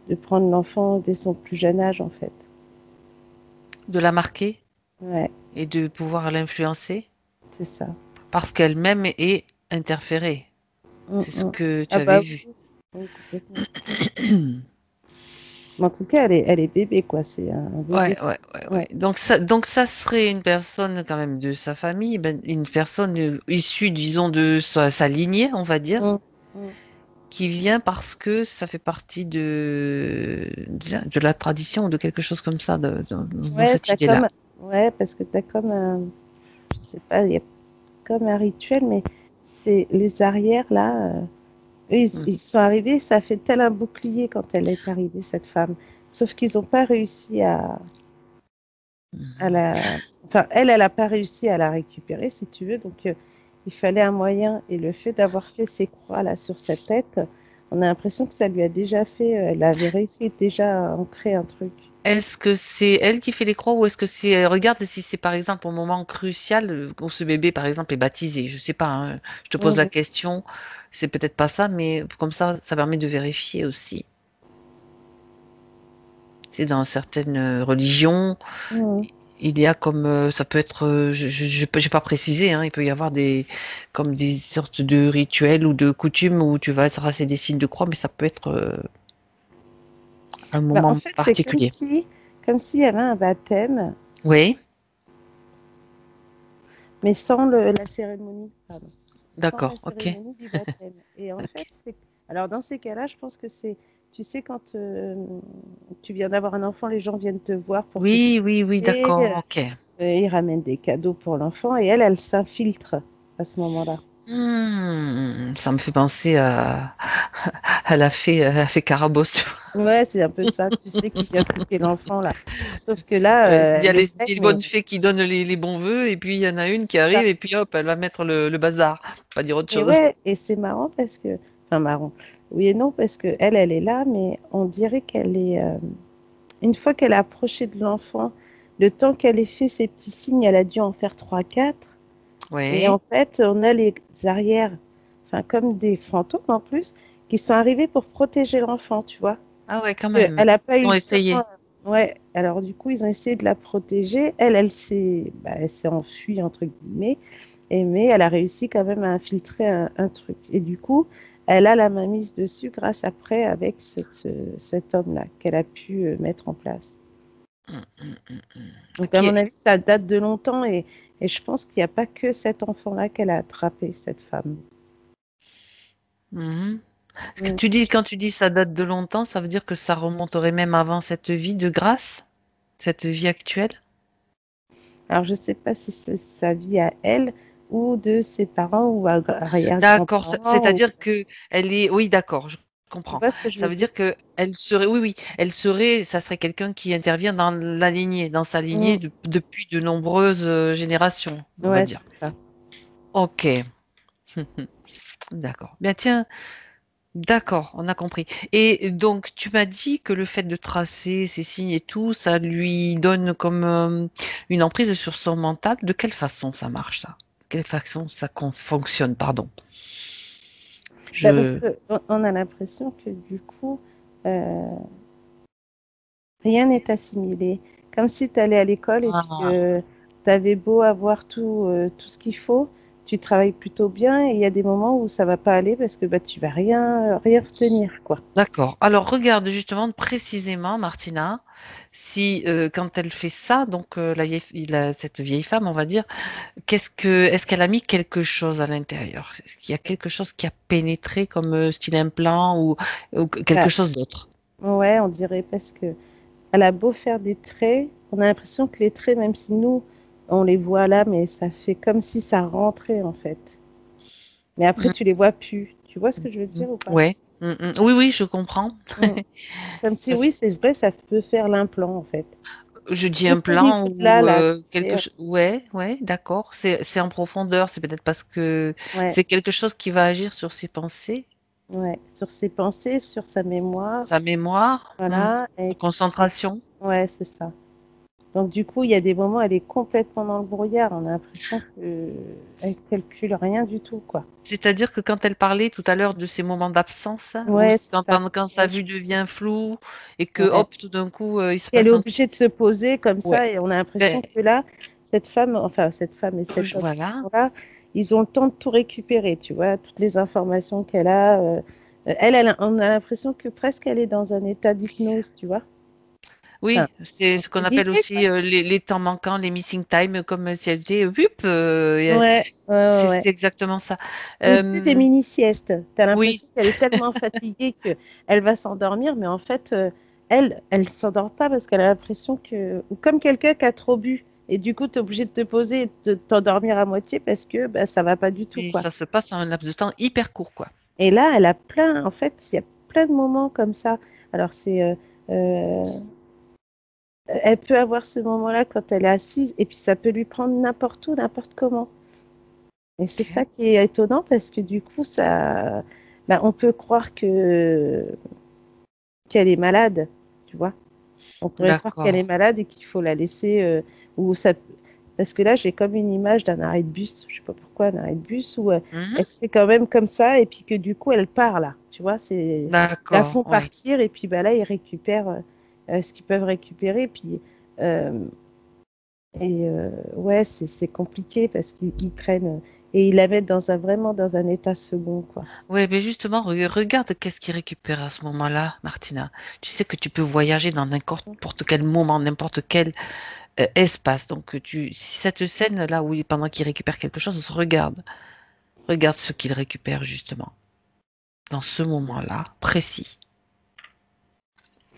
de prendre l'enfant dès son plus jeune âge, en fait. De la marquer Ouais, et de pouvoir l'influencer c'est ça. parce qu'elle-même est interférée. Mm, C'est ce mm. que tu Ah avais bah vu. oui, oui, complètement. Mais en tout cas, elle est bébé, quoi. C'est un Ouais, bébé. ouais, ouais, ouais. Ouais. Donc ça serait une personne quand même de sa famille, ben, une personne issue, disons, de sa lignée, on va dire, Mm, mm. qui vient parce que ça fait partie de la tradition, de quelque chose comme ça, dans Ouais, cette idée-là. ouais, parce que t'as comme un, je sais pas, il y a comme un rituel, mais c'est les arrières là, eux, Mm. ils sont arrivés, ça fait tel un bouclier quand elle est arrivée, cette femme. Sauf qu'ils n'ont pas réussi à Mhm. la, enfin, elle a pas réussi à la récupérer, si tu veux. Donc, il fallait un moyen. Et le fait d'avoir fait ces croix là sur sa tête, on a l'impression que ça lui a déjà fait, elle avait réussi déjà à ancrer un truc. Est-ce que c'est elle qui fait les croix ou est-ce que c'est... Regarde si c'est par exemple au moment crucial où ce bébé par exemple est baptisé. Je sais pas, hein. Je te pose la Mhm. question. C'est peut-être pas ça, mais comme ça permet de vérifier aussi. C'est dans certaines religions, Mhm. il y a comme ça peut être, j'ai pas précisé, hein, il peut y avoir comme des sortes de rituels ou de coutumes où tu vas tracer des signes de croix, mais ça peut être un Bah, en moment fait, c'est particulier. comme s'il y avait un baptême, Oui, mais sans la cérémonie, pardon, sans la d'accord, ok, cérémonie du baptême. Et en fait, ok. alors dans ces cas-là, je pense que tu sais, quand tu viens d'avoir un enfant, les gens viennent te voir pour te Oui, oui, oui, féliciter, d'accord, ok. ils ramènent des cadeaux pour l'enfant et elle s'infiltre à ce moment-là. Ça me fait penser à la fée Carabosse, tu vois. Ouais, c'est un peu ça. Tu sais qui vient piquer l'enfant là. Sauf que là, Ouais, il y a elle essaie, les mais bonnes fées qui donnent les bons vœux, et puis il y en a une qui c'est ça. arrive, et puis hop, elle va mettre le bazar. Pas dire autre Et chose. ouais, et c'est marrant parce que, enfin marrant, oui et non, parce que elle est là, mais on dirait qu'elle est, une fois qu'elle a approché de l'enfant, le temps qu'elle ait fait ses petits signes, elle a dû en faire trois, quatre. Et en Oui. fait, on a les arrières, enfin comme des fantômes en plus, qui sont arrivés pour protéger l'enfant, tu vois. Ah ouais, quand Elle même. n'a pas Ils eu ont le temps. essayé. Ouais, alors du coup, ils ont essayé de la protéger. Elle s'est enfuie, entre guillemets, mais elle a réussi quand même à infiltrer un truc. Et du coup, elle a la main mise dessus grâce après avec cet homme-là qu'elle a pu mettre en place. Hum, hum, hum, hum. Donc, à mon Ok. avis, ça date de longtemps et je pense qu'il n'y a pas que cet enfant-là qu'elle a attrapé, cette femme. Mhm. Ce que Mm. tu dis, quand tu dis ça date de longtemps, ça veut dire que ça remonterait même avant cette vie de grâce, cette vie actuelle? Alors, je ne sais pas si c'est sa vie à elle ou de ses parents ou D'accord, arrière-grands-parents. c'est-à-dire que elle est. Oui, d'accord, je Tu comprends. vois ce que je Ça veux veut dire? dire que elle serait. Oui, oui, elle serait. Ça serait quelqu'un qui intervient dans la lignée, dans sa lignée Mm. depuis de nombreuses générations, on va Ouais, dire. c'est ça. Ok. D'accord. Bien, tiens. D'accord, on a compris. Et donc, tu m'as dit que le fait de tracer ces signes et tout, ça lui donne comme une emprise sur son mental. De quelle façon ça marche, ça? De quelle façon ça fonctionne, pardon. Bah, parce Je... qu'on a l'impression que du coup, euh, rien n'est assimilé. Comme si tu allais à l'école et puis Ah, tu avais beau avoir tout ce qu'il faut, tu travailles plutôt bien et il y a des moments où ça va pas aller parce que bah, tu vas rien retenir, quoi. d'accord. Alors, regarde justement précisément, Martina, si quand elle fait ça, donc cette vieille femme, on va dire, est-ce qu'elle a mis quelque chose à l'intérieur? Est-ce qu'il y a quelque chose qui a pénétré comme style implant ou quelque Bah, chose d'autre? ouais, on dirait parce que elle a beau faire des traits, on a l'impression que les traits, même si nous, on les voit là, mais ça fait comme si ça rentrait en fait. Mais après, tu les vois plus. Tu vois ce que je veux dire ou pas? Ouais. Oui, oui, je comprends. Mm. Comme si, Ça, oui, c'est vrai, ça peut faire l'implant en fait. je dis un Juste au plan niveau de là, ou là, tu quelque sais, chose. Ouais, ouais, d'accord. C'est en profondeur. C'est peut-être parce que ouais, c'est quelque chose qui va agir sur ses pensées, ouais, sur ses pensées, sur sa mémoire, sa mémoire, voilà, sa et puis, concentration. ouais, c'est ça. Donc, du coup, il y a des moments, elle est complètement dans le brouillard. On a l'impression qu'elle calcule rien du tout, quoi. C'est-à-dire que quand elle parlait tout à l'heure de ces moments d'absence, ou Ouais, c'est ça. quand sa Ouais, je vue pense que devient floue et que ouais. hop, tout d'un coup, il se Elle est passe un obligée de truc. se poser comme Ouais. ça et on a Ben, l'impression que là, cette femme et cet homme qui voilà. sont là, ils ont le temps de tout récupérer, tu vois, toutes les informations qu'elle a. On a l'impression que presque elle est dans un état d'hypnose, tu vois. Enfin, Oui, c'est ce entre qu'on appelle guillemets, quoi. aussi les temps manquants, les missing time, comme si elle était, Ouais, ouais, ouais, ouais. c'est exactement ça. Ou tu sais, des Euh, mini-siestes. Tu as oui, l'impression qu'elle est tellement fatiguée qu'elle va s'endormir, mais en fait, elle ne s'endort pas parce qu'elle a l'impression que. Ou comme quelqu'un qui a trop bu. Et du coup, tu es obligé de te poser et de t'endormir à moitié parce que bah, ça va pas du tout, mais quoi. ça se passe en un laps de temps hyper court, quoi. Et là, elle a plein. En fait, il y a plein de moments comme ça. Alors, euh, elle peut avoir ce moment-là quand elle est assise et puis ça peut lui prendre n'importe où, n'importe comment. Et c'est ça Ok. qui est étonnant parce que du coup, bah, on peut croire qu'elle est malade, tu vois. On pourrait croire qu'elle est D'accord. malade et qu'il faut la laisser ou ça. Parce que là, j'ai comme une image d'un arrêt de bus, je sais pas pourquoi, un arrêt de bus où Mhm. elle se fait quand même comme ça et puis que du coup, elle part là, tu vois. La D'accord, font oui. partir et puis bah là, ils récupèrent. ce qu'ils peuvent récupérer. Puis, ouais, c'est compliqué parce qu'ils prennent et ils la mettent vraiment dans un état second, quoi. Ouais, mais justement, regarde qu'est-ce qu'il récupère à ce moment-là, Martina. Tu sais que tu peux voyager dans n'importe quel moment, n'importe quel espace. Donc, si cette scène-là, où pendant qu'il récupère quelque chose, regarde ce qu'il récupère justement, dans ce moment-là, précis,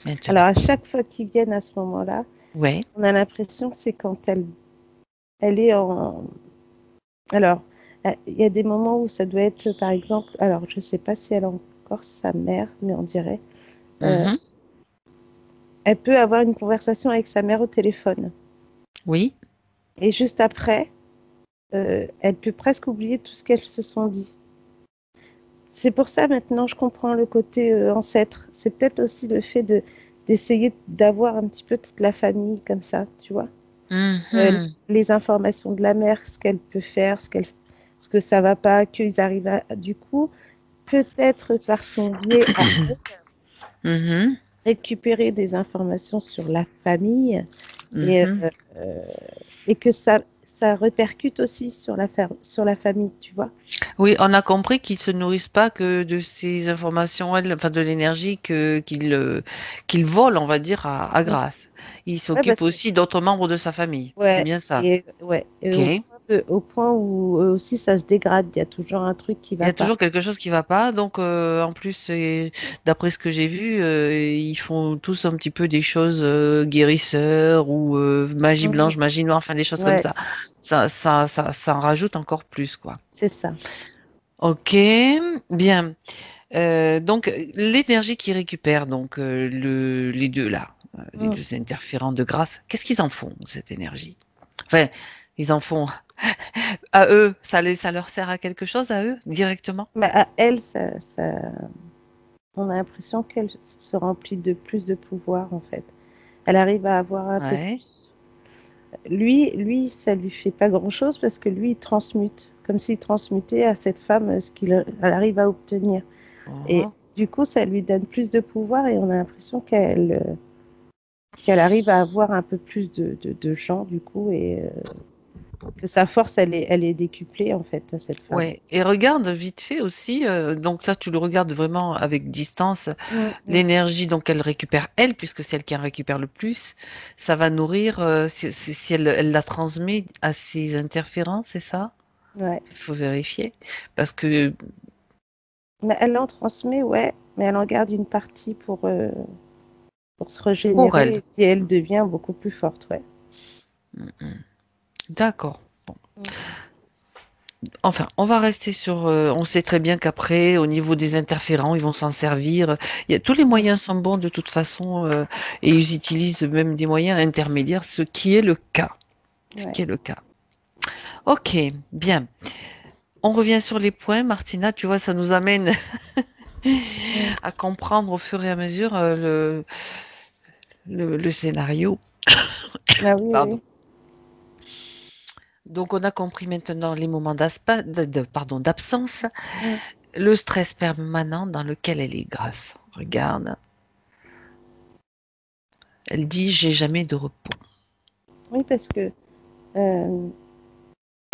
Alors, maintenant. à chaque fois qu'ils viennent à ce moment-là, Ouais. on a l'impression que c'est quand elle est en. Alors, il y a des moments où ça doit être, par exemple, alors je ne sais pas si elle a encore sa mère, mais on dirait. euh, Mhm. Elle peut avoir une conversation avec sa mère au téléphone. Oui. Et juste après, elle peut presque oublier tout ce qu'elles se sont dit. C'est pour ça maintenant je comprends le côté ancêtre. C'est peut-être aussi le fait d'essayer d'avoir un petit peu toute la famille comme ça, tu vois. Mhm. Les informations de la mère, ce qu'elle peut faire, ce que ça va pas, qu'ils arrivent du coup, peut-être par son biais à Mhm. récupérer des informations sur la famille et, Mhm. euh, et que ça répercute aussi sur la famille, tu vois. Oui, on a compris qu'ils se nourrissent pas que de ces informations, enfin de l'énergie qu'ils volent, on va dire, à Mm. Grace. Il Ouais, s'occupe parce que, aussi d'autres membres de sa famille. C'est ouais, bien ça. et, ouais, et Ok. Il au point où aussi ça se dégrade, il y a toujours un truc qui y va a pas. toujours quelque chose qui va pas. Donc, en plus, d'après ce que j'ai vu, ils font tous un petit peu des choses guérisseurs ou magie Mhm. blanche, magie noire, enfin des choses comme Ouais, ça. Ça en rajoute encore plus, quoi. c'est ça. Ok, bien. Donc, l'énergie qu'ils récupèrent, donc les deux là, les Mm. deux interférents de grâce, qu'est-ce qu'ils en font, cette énergie? Enfin, ils en font à eux, ça leur sert à quelque chose à eux, directement? Bah, à elle, on a l'impression qu'elle se remplit de plus de pouvoir, en fait. Elle arrive à avoir un peu Ouais. plus. Lui, ça lui fait pas grand-chose parce que lui, il transmute, comme s'il transmutait à cette femme ce elle arrive à obtenir. Et Oh. du coup, ça lui donne plus de pouvoir et on a l'impression qu'elle arrive à avoir un peu plus de gens, du coup, et que sa force, elle est décuplée, en fait, à cette femme. Ouais. Et regarde vite fait aussi, donc là tu le regardes vraiment avec distance, Mm, mm. l'énergie donc elle récupère elle, puisque c'est elle qui en récupère le plus, ça va nourrir, si elle la transmet à ses interférents, c'est ça? Ouais. Il faut vérifier. Parce que Mais elle en transmet, ouais, mais elle en garde une partie pour se pour régénérer elle. et elle devient beaucoup plus forte, ouais. Mm, mm. D'accord. Bon. Mm. Enfin, on va rester sur. On sait très bien qu'après, au niveau des interférents, ils vont s'en servir. Tous les Mm. moyens sont bons de toute façon, et ils utilisent même des moyens intermédiaires, ce qui est le cas. Ce Ouais. qui est le cas. Ok, bien. On revient sur les points, Martina. Tu vois, ça nous amène Mm. à comprendre au fur et à mesure le scénario. Ah oui, Pardon. oui. Donc, on a compris maintenant les moments pardon, d'absence, Mm. le stress permanent dans lequel elle est grâce. Regarde, elle dit j'ai jamais de repos. Oui, parce que, euh,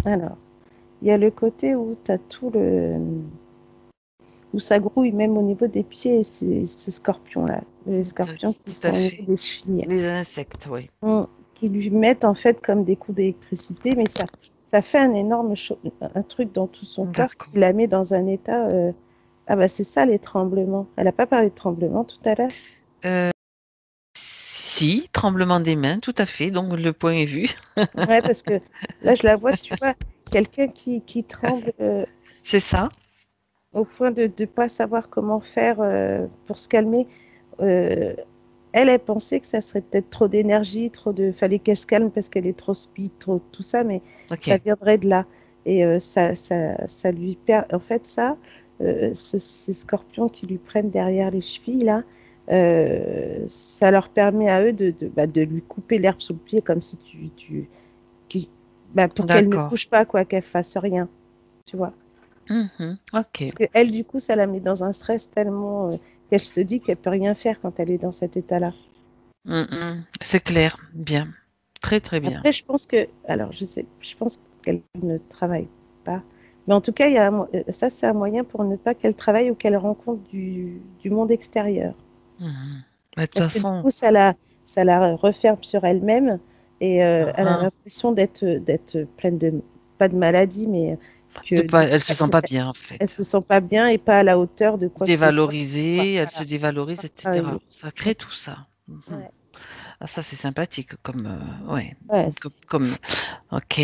alors, il y a le côté où tu as où ça grouille même au niveau des pieds, ce scorpion-là, les Tout, scorpions qui tout à sont au niveau fait. des chevilles, Les insectes, oui. qui lui mettent en fait comme des coups d'électricité, mais ça fait un énorme un truc dans tout son corps D'accord. qui la met dans un état. Ah bah c'est ça les tremblements. Elle n'a pas parlé de tremblements tout à l'heure. Euh, si, tremblement des mains, tout à fait. Donc le point est vu. Ouais, parce que là je la vois, tu vois, quelqu'un qui tremble C'est ça. au point de ne pas savoir comment faire pour se calmer. Euh, elle pensait que ça serait peut-être trop d'énergie, fallait qu'elle se calme parce qu'elle est trop speed, trop tout ça, mais ça Ok. viendrait de là. Et ça lui perd. En fait, ces scorpions qui lui prennent derrière les chevilles, là, ça leur permet à eux de lui couper l'herbe sous le pied comme si pour qu'elle ne D'accord. bouge pas, quoi, qu'elle fasse rien, tu vois. Mhm. Ok. Parce que elle, du coup, ça la met dans un stress tellement qu'elle se dit qu'elle peut rien faire quand elle est dans cet état-là. C'est clair. Bien. Très, très bien. Après, je pense que, alors je pense qu'elle ne travaille pas. Mais en tout cas, ça, c'est un moyen pour ne pas qu'elle travaille ou qu'elle rencontre du monde extérieur. Bah, de toute Parce que du façon, coup, ça la referme sur elle-même et elle a hein, l'impression d'être pleine pas de maladie, mais que du coup, elle se sent pas bien, en elle fait. se sent pas bien et pas à la hauteur de quoi que ce soit. Dévalorisée, elle se Voilà, dévalorise, etc. arriver. Ça crée tout ça. Ouais, Ah, ça, c'est sympathique comme, ouais, ouais, ok.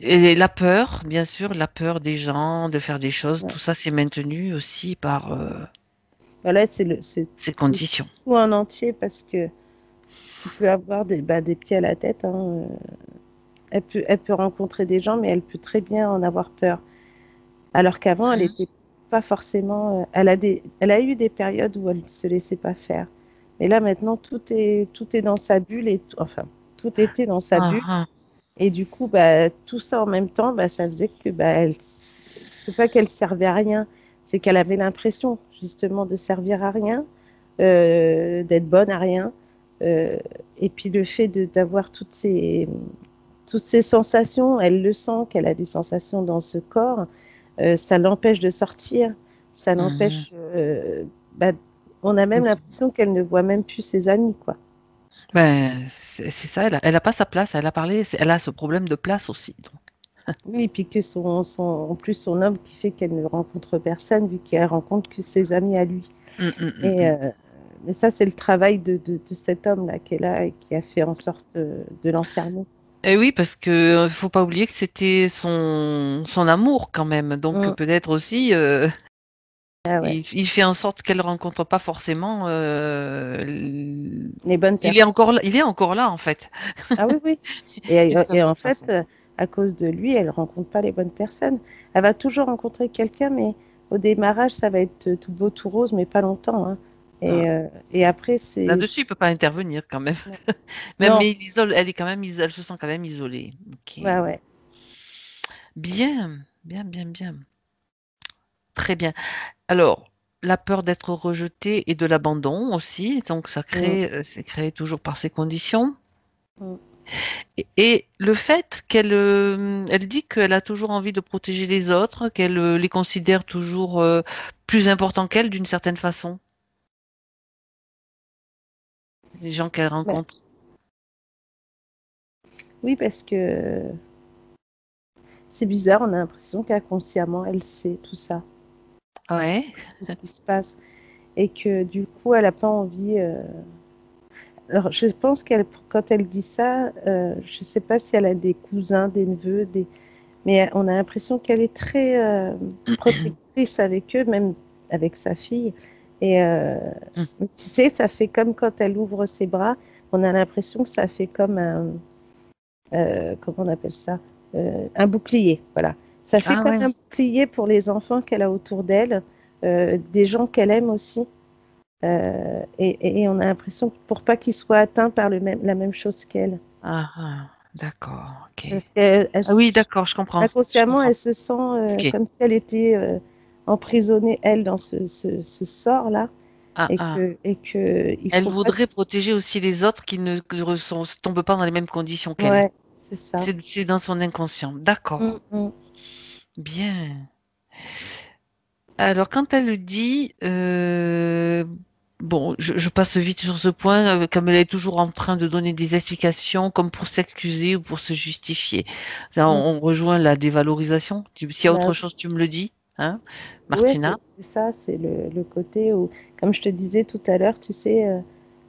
Et la peur, bien sûr, la peur des gens, de faire des choses, ouais. tout ça, c'est maintenu aussi par Voilà, ces c'est conditions. tout en entier parce que tu peux avoir des pieds à la tête, hein. Elle peut rencontrer des gens, mais elle peut très bien en avoir peur. Alors qu'avant, elle était pas forcément. Elle a eu des périodes où elle ne se laissait pas faire. Et là, maintenant, tout est dans sa bulle enfin, tout était dans sa Ah, bulle. ah. Et du coup, bah, tout ça en même temps, bah, ça faisait que bah, c'est pas qu'elle servait à rien, c'est qu'elle avait l'impression justement de servir à rien, d'être bonne à rien. Euh, et puis le fait d'avoir toutes ces sensations, elle le sent qu'elle a des sensations dans ce corps, ça l'empêche de sortir, ça Mhm. l'empêche. Bah, on a même l'impression qu'elle ne voit même plus ses amis, quoi. Ben, c'est ça, elle a pas sa place, elle a parlé, elle a ce problème de place aussi. Donc. Oui, et puis que en plus son homme qui fait qu'elle ne rencontre personne, vu qu'elle rencontre que ses amis à lui. Et, Mm. mais ça, c'est le travail de cet homme-là qu'elle a et qui a fait en sorte de l'enfermer. Et oui, parce que faut pas oublier que c'était son amour quand même. Donc Mm. peut-être aussi, Ah ouais, il fait en sorte qu'elle rencontre pas forcément. les bonnes Il est personnes. encore là, il est encore là en fait, Ah oui, oui. Et, d'une et en certaine fait, façon. à cause de lui, elle rencontre pas les bonnes personnes. Elle va toujours rencontrer quelqu'un, mais au démarrage, ça va être tout beau, tout rose, mais pas longtemps, hein. Ah. Et après, Là-dessus, il peut pas intervenir quand même. Même, Non, mais il isole, elle est quand même, elle se sent quand même isolée. Ok. ouais, ouais. Bien, bien, bien, bien. Très bien. Alors, la peur d'être rejeté et de l'abandon aussi, donc ça Mm, crée, c'est créé toujours par ces conditions. mm. Et le fait qu'elle elle dit qu'elle a toujours envie de protéger les autres, qu'elle les considère toujours plus importants qu'elle d'une certaine façon, les gens qu'elle Bah, rencontre. oui, parce que c'est bizarre, on a l'impression qu'inconsciemment, elle sait tout ça, Ouais. tout ce qui se passe. Et que du coup, elle n'a pas envie. Alors, je pense quand elle dit ça, je ne sais pas si elle a des cousins, des neveux, mais on a l'impression qu'elle est très protectrice avec eux, même avec sa fille. Et mais tu sais, ça fait comme quand elle ouvre ses bras, on a l'impression que ça fait comme comment on appelle ça? Un bouclier, voilà. Ça fait Ah comme ouais. un bouclier pour les enfants qu'elle a autour d'elle, des gens qu'elle aime aussi. Et on a l'impression que pour pas qu'ils soient atteints par la même chose qu'elle. Ah, ah. D'accord. Ok. Parce qu'elle, Ah oui, d'accord, je comprends. Je inconsciemment, comprends. elle se sent Ok. comme si elle était emprisonnée, elle, dans ce sort-là, Ah, et ah. que il Elle faut pas. voudrait protéger aussi les autres qui ne tombent pas dans les mêmes conditions qu'elle. Ouais, c'est ça. C'est dans son inconscient. Mm, D'accord. mm. Bien. Alors, quand elle le dit, bon, je passe vite sur ce point, comme elle est toujours en train de donner des explications, comme pour s'excuser ou pour se justifier. Là, Mm. on rejoint la dévalorisation. S'il y a Bah autre chose, tu me le dis, hein, ouais, Martina? c'est ça, c'est le côté où, comme je te disais tout à l'heure, tu sais,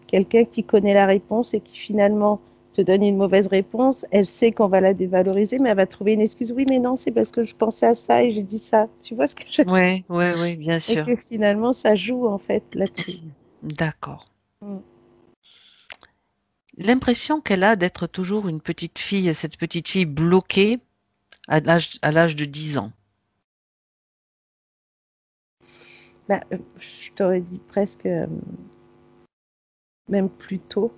quelqu'un qui connaît la réponse et qui finalement te donne une mauvaise réponse, elle sait qu'on va la dévaloriser, mais elle va trouver une excuse. Oui, mais non, c'est parce que je pensais à ça et j'ai dit ça. Tu vois ce que je veux dire? Oui, oui, oui, bien Et sûr. que finalement, ça joue en fait là-dessus. D'accord. Mm. L'impression qu'elle a d'être toujours une petite fille, cette petite fille bloquée à l'âge de 10 ans. Bah, je t'aurais dit presque même plus tôt,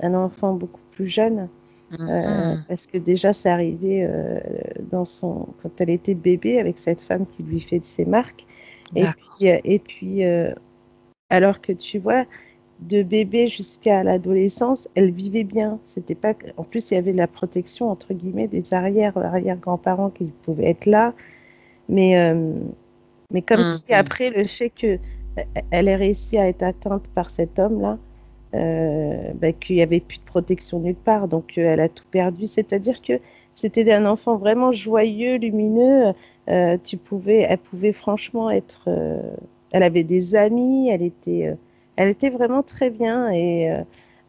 un enfant beaucoup plus jeune, Mhm. parce que déjà, c'est arrivé quand elle était bébé avec cette femme qui lui fait de ses marques. Et D'accord. puis, alors que tu vois, de bébé jusqu'à l'adolescence, elle vivait bien. C'était pas. En plus, il y avait la protection entre guillemets des arrière-grands-parents qui pouvaient être là, mais comme si après le fait que elle ait réussi à être atteinte par cet homme-là, qu'il n'y avait plus de protection nulle part, donc elle a tout perdu. C'est-à-dire que c'était un enfant vraiment joyeux, lumineux. Elle pouvait franchement être. Elle avait des amis, elle était vraiment très bien. Et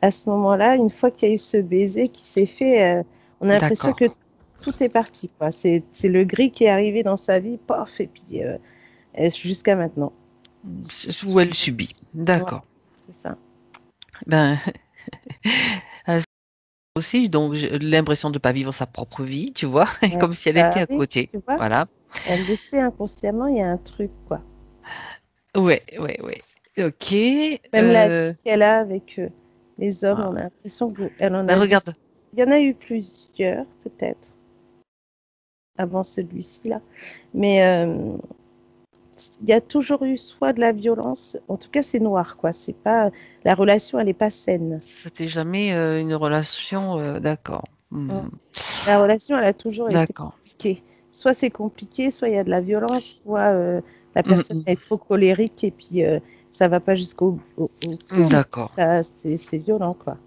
à ce moment-là, une fois qu'il y a eu ce baiser qui s'est fait, on a l'impression D'accord. que tout est parti, quoi. C'est le gris qui est arrivé dans sa vie, paf, et puis jusqu'à maintenant. Où elle subit. D'accord. Ouais, c'est ça. Ben, aussi, donc j'ai l'impression de ne pas vivre sa propre vie, tu vois, Ouais, comme si elle bah était à oui, côté. tu vois, Voilà. elle le sait inconsciemment, il y a un truc, quoi. Ouais, ouais, ouais. Ok. Même la vie qu'elle a avec les hommes, Ah. on a l'impression qu'elle en Ben a vu. regarde. Il y en a eu plusieurs, peut-être, avant celui-ci, là. Mais il y a toujours eu soit de la violence, en tout cas, c'est noir, quoi. C'est pas, la relation, elle n'est pas saine. C'était jamais une relation. D'accord. Mm. La relation, elle a toujours été D'accord. compliquée. Soit c'est compliqué, soit il y a de la violence, soit la Mm, personne est trop colérique et puis ça va pas au bout, mais D'accord. c'est violent, quoi.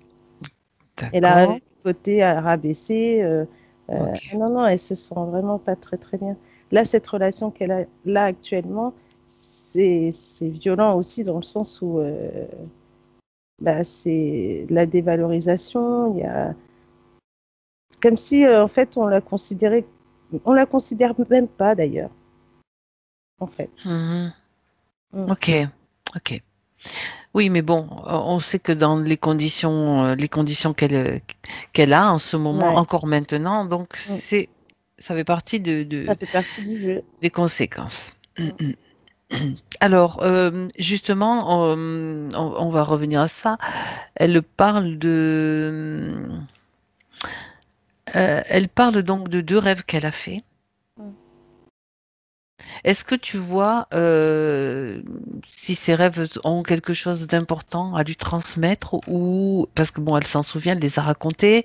Et là, D'accord. le côté rabaissé, Ok. non, non, elle se sent vraiment pas très, très bien. Là, cette relation qu'elle a là actuellement, c'est violent aussi dans le sens où c'est la dévalorisation, il y a comme si, en fait, on la considère même pas d'ailleurs, en fait. Mhm. Mm. Ok. Ok. Oui, mais bon, on sait que dans les conditions qu'elle a en ce moment, Ouais. encore maintenant, donc Mm. ça fait partie Ça fait partie du jeu. des conséquences. Mm. Alors, justement, on va revenir à ça. Elle parle elle parle donc de deux rêves qu'elle a fait. Mm. Est-ce que tu vois si ces rêves ont quelque chose d'important à lui transmettre ou parce que bon, elle s'en souvient, elle les a racontés,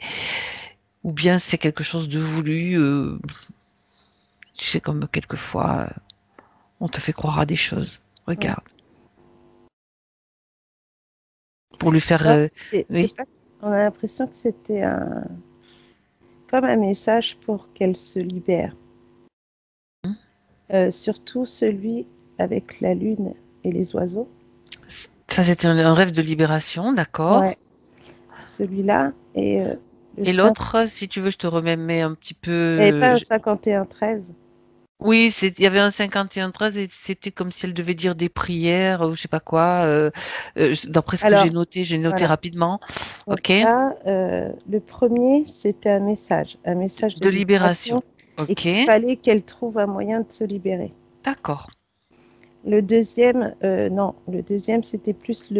ou bien c'est quelque chose de voulu, tu sais, comme quelquefois on te fait croire à des choses. Mm. Regarde, pour lui faire, Alors, c'est oui. pas, on a l'impression que c'était comme un message pour qu'elle se libère. Surtout celui avec la lune et les oiseaux. Ça, c'était un rêve de libération, Ouais, d'accord. celui-là et le Et 5. l'autre, si tu veux, je te remets un petit Il n'y avait peu. pas un 51-13. Oui, il y avait un 51-13 et c'était comme si elle devait dire des prières ou je sais pas quoi. D'après ce que Alors, j'ai noté voilà. rapidement. Donc Ok. ça, le premier, c'était un message de De libération. libération et Ok. qu'il fallait qu'elle trouve un moyen de se libérer. D'accord. Le deuxième, non, le deuxième, c'était plus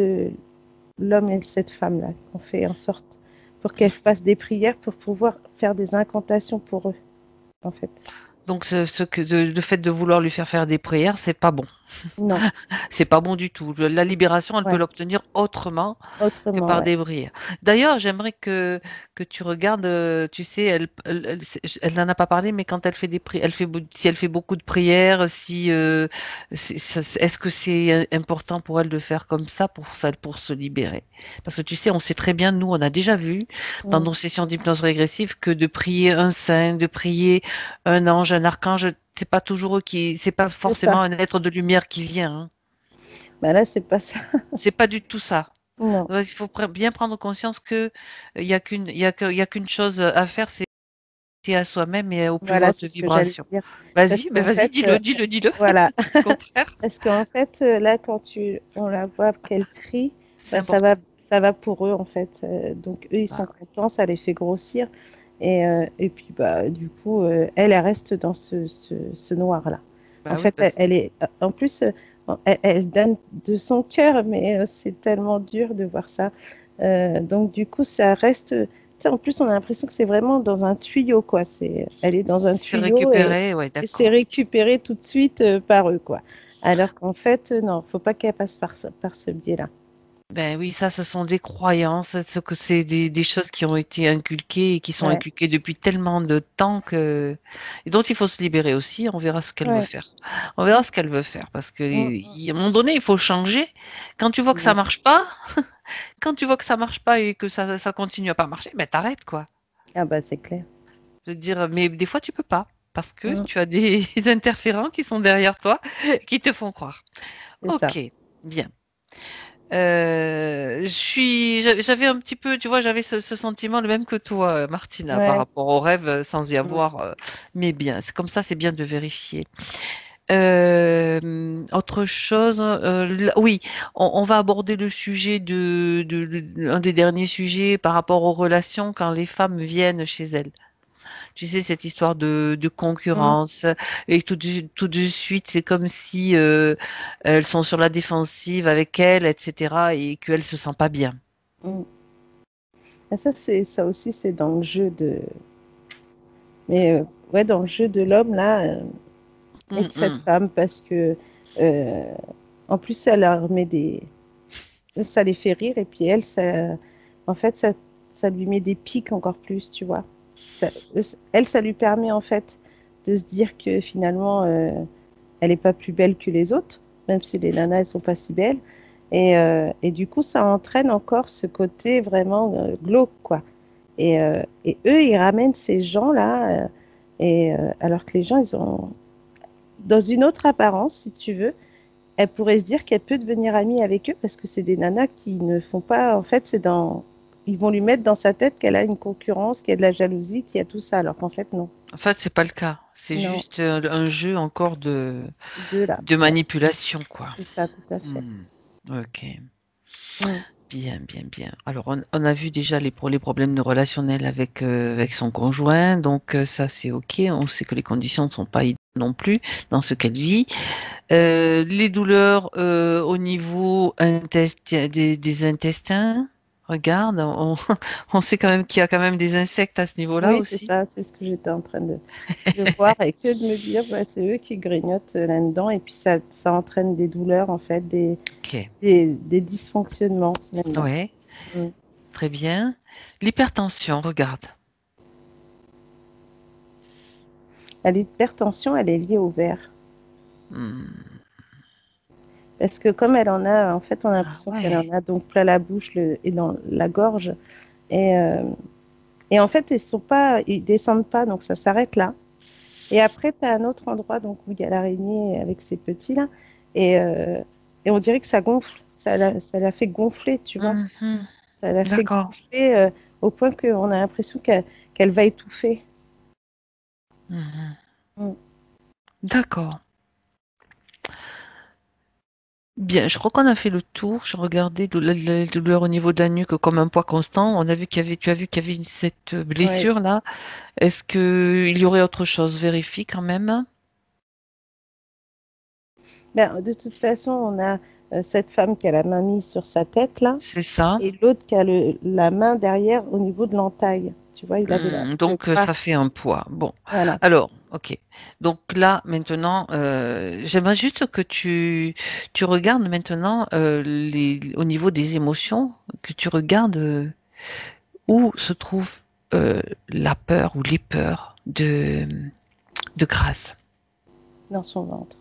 l'homme et cette femme-là qu'on fait en sorte pour qu'elle fasse des prières pour pouvoir faire des incantations pour eux, en fait. Donc le fait de vouloir lui faire des prières, c'est pas bon. Non, C'est pas bon du tout. La libération, elle peut ouais, l'obtenir autrement que autrement, par ouais. des prières. D'ailleurs, j'aimerais que tu regardes, tu sais, elle n'en a pas parlé, mais quand elle fait des prières, si elle fait beaucoup de prières, si, est-ce que c'est important pour elle de faire comme ça pour se libérer? Parce que tu sais, on sait très bien, nous, on a déjà vu dans Mm. nos sessions d'hypnose régressive que de prier un saint, de prier un ange, un archange, c'est pas C'est forcément ça. un être de lumière qui vient, hein. Bah là, c'est pas ça. C'est pas du tout ça. Non. Il faut bien prendre conscience que il y a qu'une chose à faire, c'est à soi-même et aux plus Voilà, hautes c'est ce que j'allais vibrations. dire. Parce Vas-y, mais qu'en vas-y, fait, dis-le. voilà. Au contraire, Parce qu'en fait, là, quand on la voit qu'elle prie, c'est bah, important. ça va pour eux, en fait. Donc, eux, ils sont Ah, contents, ça les fait grossir. Et puis, bah, du coup, elle, elle reste dans ce noir-là. En bah oui, fait, elle est. En plus, elle donne de son cœur, mais c'est tellement dur de voir ça. Donc, du coup, ça reste. Tu sais, en plus, on a l'impression que c'est vraiment dans un tuyau, quoi. Elle est dans un c'est tuyau récupéré, ouais, et c'est d'accord. récupéré tout de suite par eux, quoi. Alors qu'en fait, non, faut pas qu'elle passe par ce biais-là. Ben oui, ça, ce sont des croyances, c'est des choses qui ont été inculquées et qui sont Ouais, inculquées depuis tellement de temps et dont il faut se libérer aussi. On verra ce qu'elle veut ouais. faire. On verra ce qu'elle veut faire parce que, Mm, à un moment donné, il faut changer. Quand tu vois que ça mm. marche pas, quand tu vois que ça marche pas et que ça continue à pas marcher, ben t'arrêtes, quoi. Ah bah c'est clair. Je veux dire, mais des fois, tu peux pas parce que Mm, tu as des interférents qui sont derrière toi qui te font croire. c'est ça. Ok, bien. J'avais un petit peu, tu vois, j'avais ce sentiment le même que toi, Martina, par Ouais. rapport au rêve, sans y Mm. avoir, mais bien, c'est comme ça, c'est bien de vérifier. Autre chose, oui, on va aborder le sujet un des derniers sujets par rapport aux relations quand les femmes viennent chez elles. Tu sais, cette histoire de Mm, concurrence, et tout de suite, c'est comme si elles sont sur la défensive avec elle, etc., et qu'elles se sentent pas bien. mm. Ah, ça aussi, c'est dans le jeu de. Mais ouais, dans le jeu de l'homme, là, Hum, avec cette hum. femme, parce que euh, en plus, ça leur met des. Ça les fait rire, et puis elle, en fait, ça lui met des pics encore plus, tu vois. Elle, ça lui permet, en fait, de se dire que finalement, elle n'est pas plus belle que les autres, même si les nanas, elles sont pas si belles. Et du coup, ça entraîne encore ce côté vraiment glauque, quoi. Et eux, ils ramènent ces gens-là, alors que les gens, ils ont, dans une autre apparence, si tu veux, elle pourrait se dire qu'elle peut devenir amie avec eux parce que c'est des nanas qui ne font pas, en fait, ils vont lui mettre dans sa tête qu'elle a une concurrence, qu'il y a de la jalousie, qu'il y a tout ça, alors qu'en fait, non. En fait, c'est pas le cas. C'est Non, juste un jeu encore deux là, de ouais, manipulation, quoi. c'est ça, tout à fait. Hmm. Ok. Mm. Bien, bien, bien. Alors, on a vu déjà les problèmes de relationnel avec son conjoint, donc ça, c'est OK. On sait que les conditions ne sont pas idéales non plus dans ce qu'elle vit. Les douleurs au niveau des intestins, regarde, on sait quand même qu'il y a quand même des insectes à ce niveau-là Oui, c'est aussi. ça, c'est ce que j'étais en train de voir et que de me dire, bah, c'est eux qui grignotent là-dedans et puis ça entraîne des douleurs, en fait, Ok, des dysfonctionnements là-dedans. ouais, Mm. très bien. L'hypertension, regarde. L'hypertension, elle est liée au verre. Hmm. Parce que comme elle en a, en fait, on a Ah l'impression qu'elle en ouais. a donc plein la bouche et dans la gorge. Et, euh, et en fait, ils descendent pas, donc ça s'arrête là. Et après, tu as un autre endroit donc, où il y a l'araignée avec ses petits là. Et, euh, et on dirait que ça gonfle. Ça la fait gonfler, tu vois. Mhm. Ça la fait D'accord. gonfler au point qu'on a l'impression qu'elle va étouffer. Mhm. Mm. D'accord. Bien, je crois qu'on a fait le tour. Je regardais la douleur au niveau de la nuque comme un poids constant. On a vu tu as vu qu'il y avait cette Ouais. blessure-là. Est-ce qu'il y aurait autre chose? Vérifie quand même. Ben, de toute façon, on a cette femme qui a la main mise sur sa tête là. C'est ça. Et l'autre qui a la main derrière au niveau de l'entaille. Tu vois, il avait le Donc, bras. ça fait un poids. Bon, Voilà. alors, ok. Donc là, maintenant, j'aimerais juste que tu regardes maintenant au niveau des émotions, que tu regardes où se trouve la peur ou les peurs de Grâce. Dans son ventre.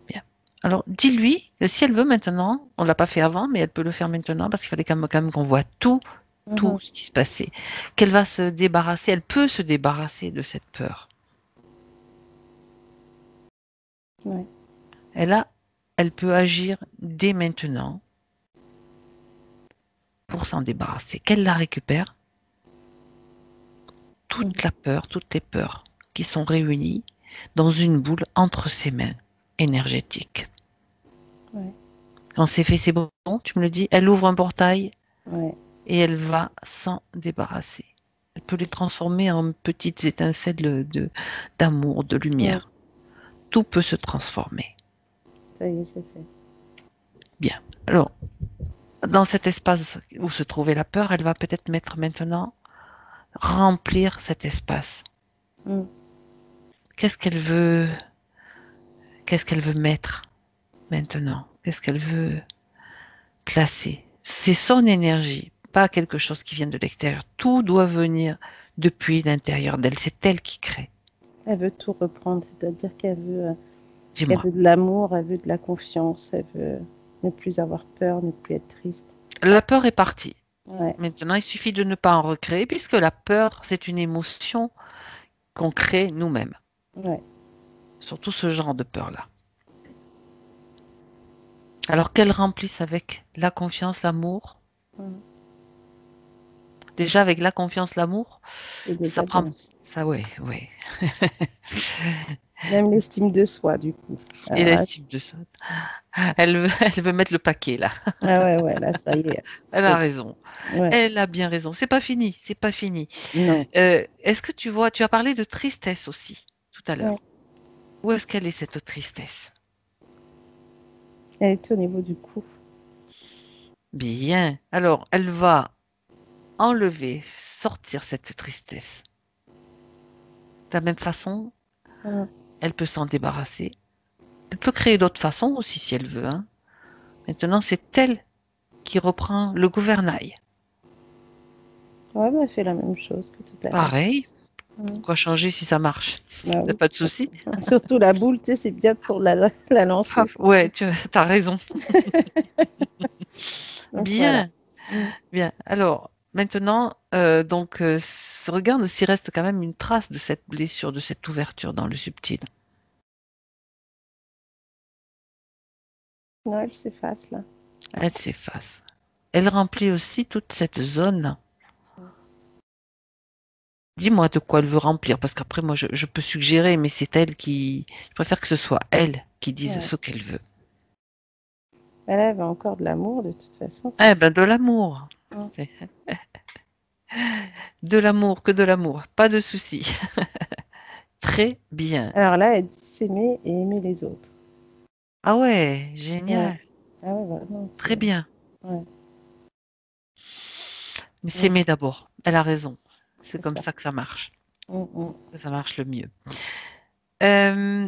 Bien. Alors, dis-lui que si elle veut maintenant, on l'a pas fait avant, mais elle peut le faire maintenant parce qu'il fallait quand même qu'on voit tout Mhm. ce qui se passait. Qu'elle va se débarrasser, elle peut se débarrasser de cette peur. Ouais. Elle peut agir dès maintenant pour s'en débarrasser. Qu'elle la récupère, Mhm. toute la peur, toutes les peurs qui sont réunies dans une boule entre ses mains énergétiques. Ouais. Quand c'est fait, c'est bon, tu me le dis, elle ouvre un portail Ouais. et elle va s'en débarrasser. Elle peut les transformer en petites étincelles d'amour, de Mhm. lumière. Tout peut se transformer. Ça y est, c'est fait. Bien. Alors, dans cet espace où se trouvait la peur, elle va peut-être mettre maintenant, remplir cet espace. Mhm. Qu'est-ce qu'elle veut, qu'est-ce qu'elle veut mettre maintenant? Qu'est-ce qu'elle veut placer? C'est son énergie, pas quelque chose qui vient de l'extérieur. Tout doit venir depuis l'intérieur d'elle. C'est elle qui crée. Elle veut tout reprendre, c'est-à-dire qu'elle veut Dis-moi. de l'amour, elle veut de la confiance, elle veut ne plus avoir peur, ne plus être triste. La peur est partie. Ouais, Maintenant, il suffit de ne pas en recréer, puisque la peur, c'est une émotion qu'on crée nous-mêmes. ouais. Surtout ce genre de peur-là. Alors qu'elle remplisse avec la confiance, l'amour. Mm. Déjà, avec la confiance, l'amour, C'est ça déjà prend. bien. Ça, oui, oui. Même l'estime de soi, du coup. Et Alors là, l'estime de soi. Elle veut mettre le paquet, là. ah ouais, là, ça y est. Elle a raison. Ouais, Elle a bien raison. C'est pas fini. C'est pas fini. non. Est-ce que tu vois, tu as parlé de tristesse aussi tout à Ouais. l'heure. Où est-ce qu'elle est cette tristesse? Elle est au niveau du cou. Bien. Alors, elle va enlever, sortir cette tristesse. De la même façon, Mm. elle peut s'en débarrasser. Elle peut créer d'autres façons aussi si elle veut, hein. Maintenant, c'est elle qui reprend le gouvernail. Ouais, elle fait la même chose que tout à l'heure. Pareil. Mm. Pourquoi changer si ça marche? Bah T'as oui. pas de souci? Surtout la boule, tu sais, c'est bien pour la lancer. Ouais, tu as raison. Donc voilà. Bien, Mm. bien. Alors, maintenant, regarde s'il reste quand même une trace de cette blessure, de cette ouverture dans le subtil. Non, elle s'efface là. Elle s'efface. Elle remplit aussi toute cette zone. Dis-moi de quoi elle veut remplir, parce qu'après, moi, je peux suggérer, mais c'est elle qui... Je préfère que ce soit elle qui dise Ouais. ce qu'elle veut. Elle a encore de l'amour de toute façon. Eh ben, de l'amour. Mm. De l'amour, que de l'amour. Pas de souci. Très bien. Alors là, elle dit s'aimer et aimer les autres. Ah ouais, Ouais. génial. Ah ouais, voilà. Non, Très bien. ouais, Mais ouais, s'aimer d'abord. Elle a raison. C'est c'est comme ça. ça que ça marche. Mm. Que ça marche le mieux. Euh,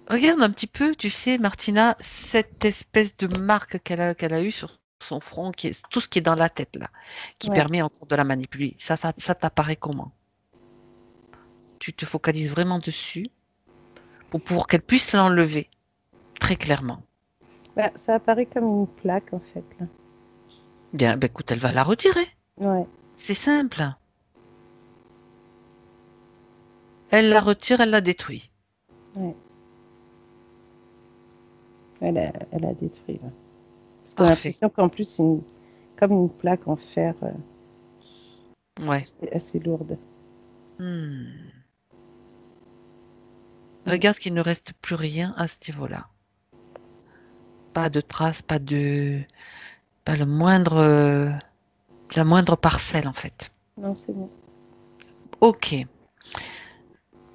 regarde un petit peu, tu sais, Martina, cette espèce de marque qu'elle a eue sur son front, qui est tout ce qui est dans la tête là, qui Ouais. permet encore de la manipuler. Ça t'apparaît comment? Tu te focalises vraiment dessus pour qu'elle puisse l'enlever très clairement. Bah, ça apparaît comme une plaque en fait là. Bien, ben écoute, elle va la retirer. Ouais, C'est simple. Elle la retire, elle la détruit. ouais. Elle a détruit là. Parce qu'on a Parfait. l'impression qu'en plus, c'est comme une plaque en fer Ouais. assez lourde. Hmm. Mm. Regarde qu'il ne reste plus rien à ce niveau-là. Pas de traces, pas la moindre parcelle en fait. Non, c'est bon. Ok.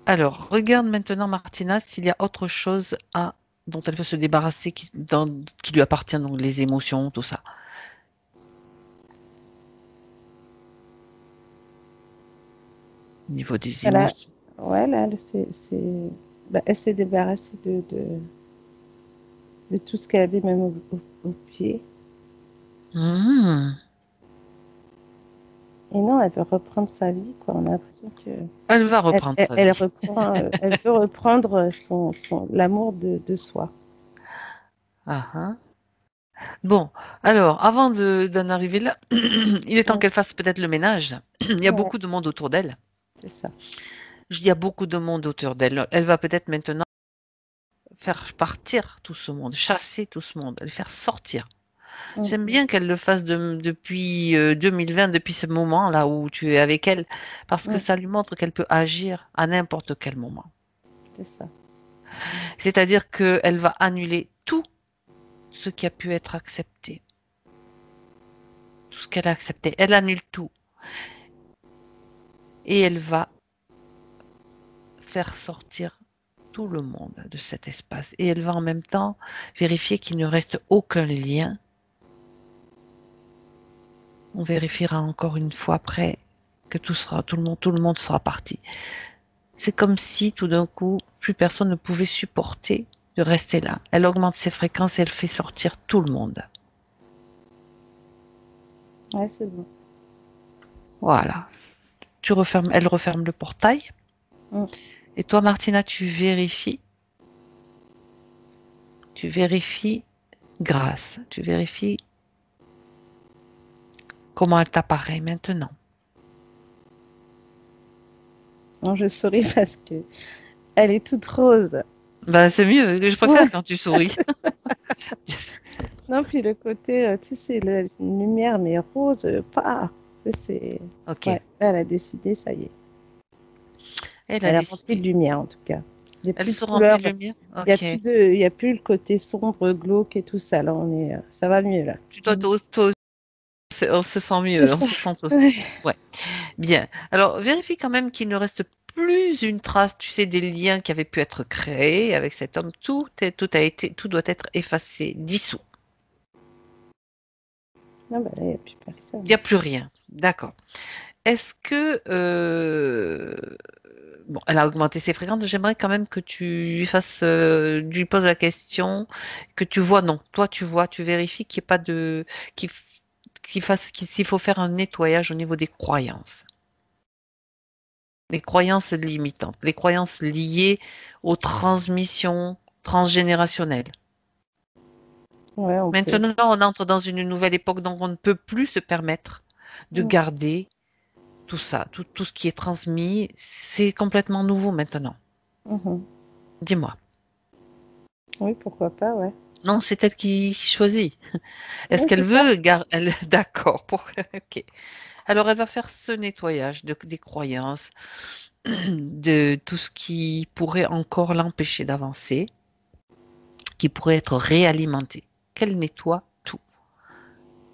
Alors, regarde maintenant Martina s'il y a autre chose dont elle veut se débarrasser qui lui appartient, donc les émotions, tout ça. Au niveau des Elle a, émotions. ouais, là, bah, elle s'est débarrassée de tout ce qu'elle avait même au pied. Hmm. Et non, elle veut reprendre sa vie, quoi. On a l'impression que Elle va reprendre sa elle vie. reprend, elle veut reprendre l'amour de soi. Ah, ah. Bon, alors, avant d'en arriver là, il est temps Mm. qu'elle fasse peut-être le ménage. Il y a Ouais, beaucoup de monde autour d'elle. c'est ça. Il y a beaucoup de monde autour d'elle. Elle va peut-être maintenant faire partir tout ce monde, chasser tout ce monde, le faire sortir. Mm. J'aime bien qu'elle le fasse depuis 2020, depuis ce moment-là où tu es avec elle, parce que Mm. ça lui montre qu'elle peut agir à n'importe quel moment. C'est ça. C'est-à-dire qu'elle va annuler tout ce qui a pu être accepté. Tout ce qu'elle a accepté. Elle annule tout. Et elle va faire sortir tout le monde de cet espace. Et elle va en même temps vérifier qu'il ne reste aucun lien. On vérifiera encore une fois après que tout le monde sera parti. C'est comme si tout d'un coup, plus personne ne pouvait supporter de rester là. Elle augmente ses fréquences et elle fait sortir tout le monde. Ouais, c'est bon. Voilà. Elle referme le portail. Mm. Et toi, Martina, tu vérifies grâce. Tu vérifies comment elle t'apparaît maintenant. Non, je souris parce que elle est toute rose. Ben, c'est mieux, je préfère Ouais. quand tu souris. Non, puis le côté, tu sais, une lumière, mais rose, pas. C'est... Ok. Ouais, là, elle a décidé, ça y est. Elle a Elle a rempli de décidé. lumière, en tout cas. Il n'y a Elle plus de se remplit couleur. de lumière. Il y a Ok. plus de, il y a plus le côté sombre, glauque et tout ça. Là, ça va mieux, là. Toi, on se sent C'est mieux, on ça. se sent tous. Ouais. Ouais. Bien. Alors, vérifie quand même qu'il ne reste plus une trace, tu sais, des liens qui avaient pu être créés avec cet homme. Tout doit être effacé, dissous. Non, bah là, il n'y a plus Il personne. n'y a plus rien. D'accord. Est-ce que bon, elle a augmenté ses fréquences. J'aimerais quand même que tu lui poses la question, que tu vois, non, toi tu vois, tu vérifies qu'il n'y ait pas de, qu'il, s'il faut faire un nettoyage au niveau des croyances. Les croyances limitantes, les croyances liées aux transmissions transgénérationnelles. Ouais, on peut. Maintenant, on entre dans une nouvelle époque, donc on ne peut plus se permettre de Mm. garder tout ça, tout ce qui est transmis, c'est complètement nouveau maintenant. Mhm. Dis-moi. Oui, pourquoi pas, ouais. Non, c'est elle qui choisit. Est-ce Ouais, qu'elle c'est ça. veut garder... D'accord. Ok. Alors, elle va faire ce nettoyage des croyances, de tout ce qui pourrait encore l'empêcher d'avancer, qui pourrait être réalimenté. Qu'elle nettoie tout.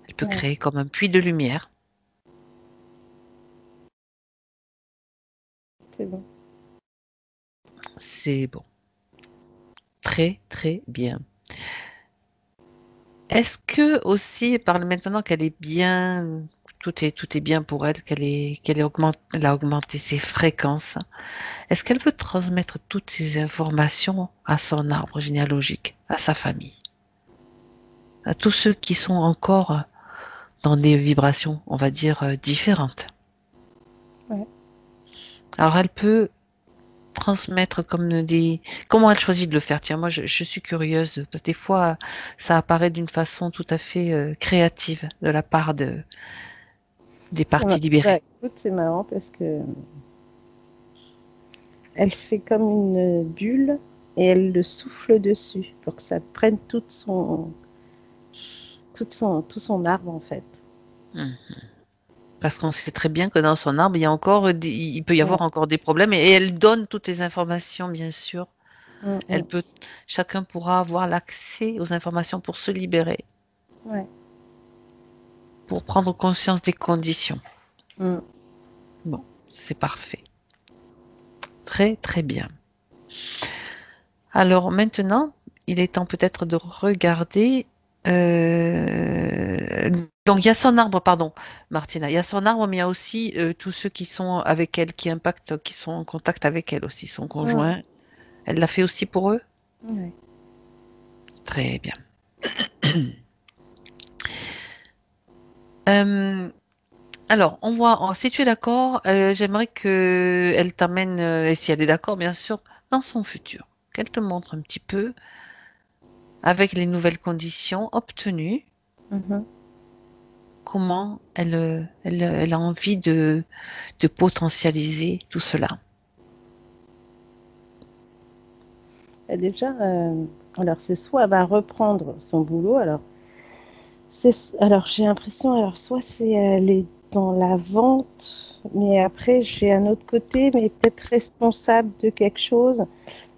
Elle peut Ouais, créer comme un puits de lumière. c'est bon. C'est bon. Très, très bien. Est-ce que aussi, par maintenant qu'elle est bien, tout est bien pour elle, elle a augmenté ses fréquences, est-ce qu'elle veut transmettre toutes ces informations à son arbre généalogique, à sa famille, à tous ceux qui sont encore dans des vibrations, on va dire, différentes? Ouais. Alors elle peut transmettre comme des... Comment elle choisit de le faire? Tiens, moi je suis curieuse, parce que des fois ça apparaît d'une façon tout à fait créative de la part des parties Bah, libérées. écoute, c'est marrant parce que elle fait comme une bulle et elle le souffle dessus pour que ça prenne tout son arbre, en fait. Hmm. Parce qu'on sait très bien que dans son arbre, il peut y Ouais. avoir encore des problèmes et elle donne toutes les informations, bien sûr. Mm, Elle mm. peut, chacun pourra avoir l'accès aux informations pour se libérer, Ouais. pour prendre conscience des conditions. Mm. Bon, c'est parfait. Très, très bien. Alors maintenant, il est temps peut-être de regarder. Donc il y a son arbre, pardon, Martina. Il y a son arbre, mais il y a aussi tous ceux qui sont avec elle, qui impactent, qui sont en contact avec elle aussi, son Mm. conjoint. Elle l'a fait aussi pour eux? Ouais. Très bien. Euh, alors, si tu es d'accord, j'aimerais que elle t'amène, et si elle est d'accord, bien sûr, dans son futur. Qu'elle te montre un petit peu, avec les nouvelles conditions obtenues, Mhm. comment elle a envie de potentialiser tout cela. Et déjà, alors c'est soit elle va reprendre son boulot, alors j'ai l'impression, alors soit c'est elle est dans la vente, mais après j'ai un autre côté, mais peut-être responsable de quelque chose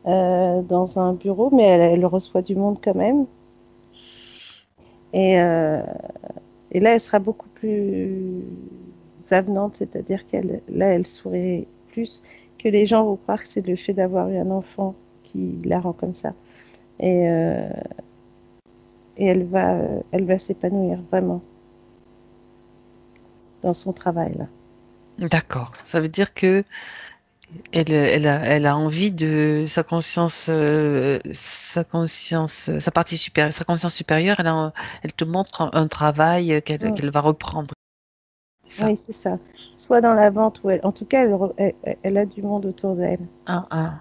dans un bureau, mais elle reçoit du monde quand même. Et, euh, et là, elle sera beaucoup plus avenante, c'est-à-dire elle sourit plus, que les gens vont croire que c'est le fait d'avoir eu un enfant qui la rend comme ça. Et, euh, et elle va s'épanouir vraiment dans son travail là. D'accord. Ça veut dire que elle a envie de sa partie supérieure, sa conscience supérieure, elle te montre un travail Mm. qu'elle va reprendre. Ça. Oui, c'est ça. Soit dans la vente, ou en tout cas, elle a du monde autour d'elle. Ah, ah.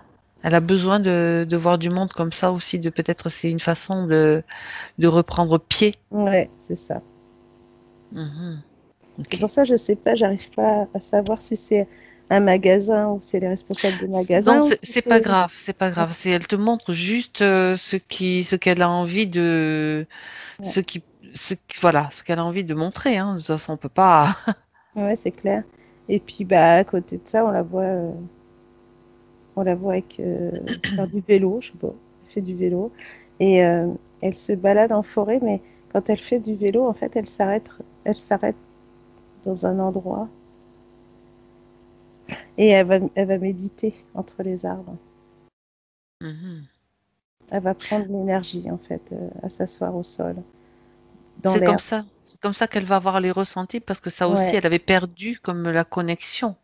Elle a besoin de voir du monde comme ça aussi, de peut-être c'est une façon de reprendre pied. Ouais, c'est ça. Mhm. C'est Ok. pour ça, je sais pas, j'arrive pas à savoir si c'est un magasin ou c'est les responsables du Non, magasin ou si c'est pas c'est. grave, c'est pas grave. C'est, elle te montre juste ce qu'elle a envie de, Ouais, ce qui, voilà, ce qu'elle a envie de montrer. Hein. De toute façon, on peut pas. ouais, c'est clair. Et puis, bah, à côté de ça, on la voit avec faire du vélo, je sais pas, elle fait du vélo. Et elle se balade en forêt, mais quand elle fait du vélo, en fait, elle s'arrête dans un endroit et elle va méditer entre les arbres. Mhm. Elle va prendre l'énergie, en fait, à s'asseoir au sol, dans C'est comme l'herbe. ça. C'est comme ça qu'elle va avoir les ressentis parce que ça aussi, Ouais, elle avait perdu comme la connexion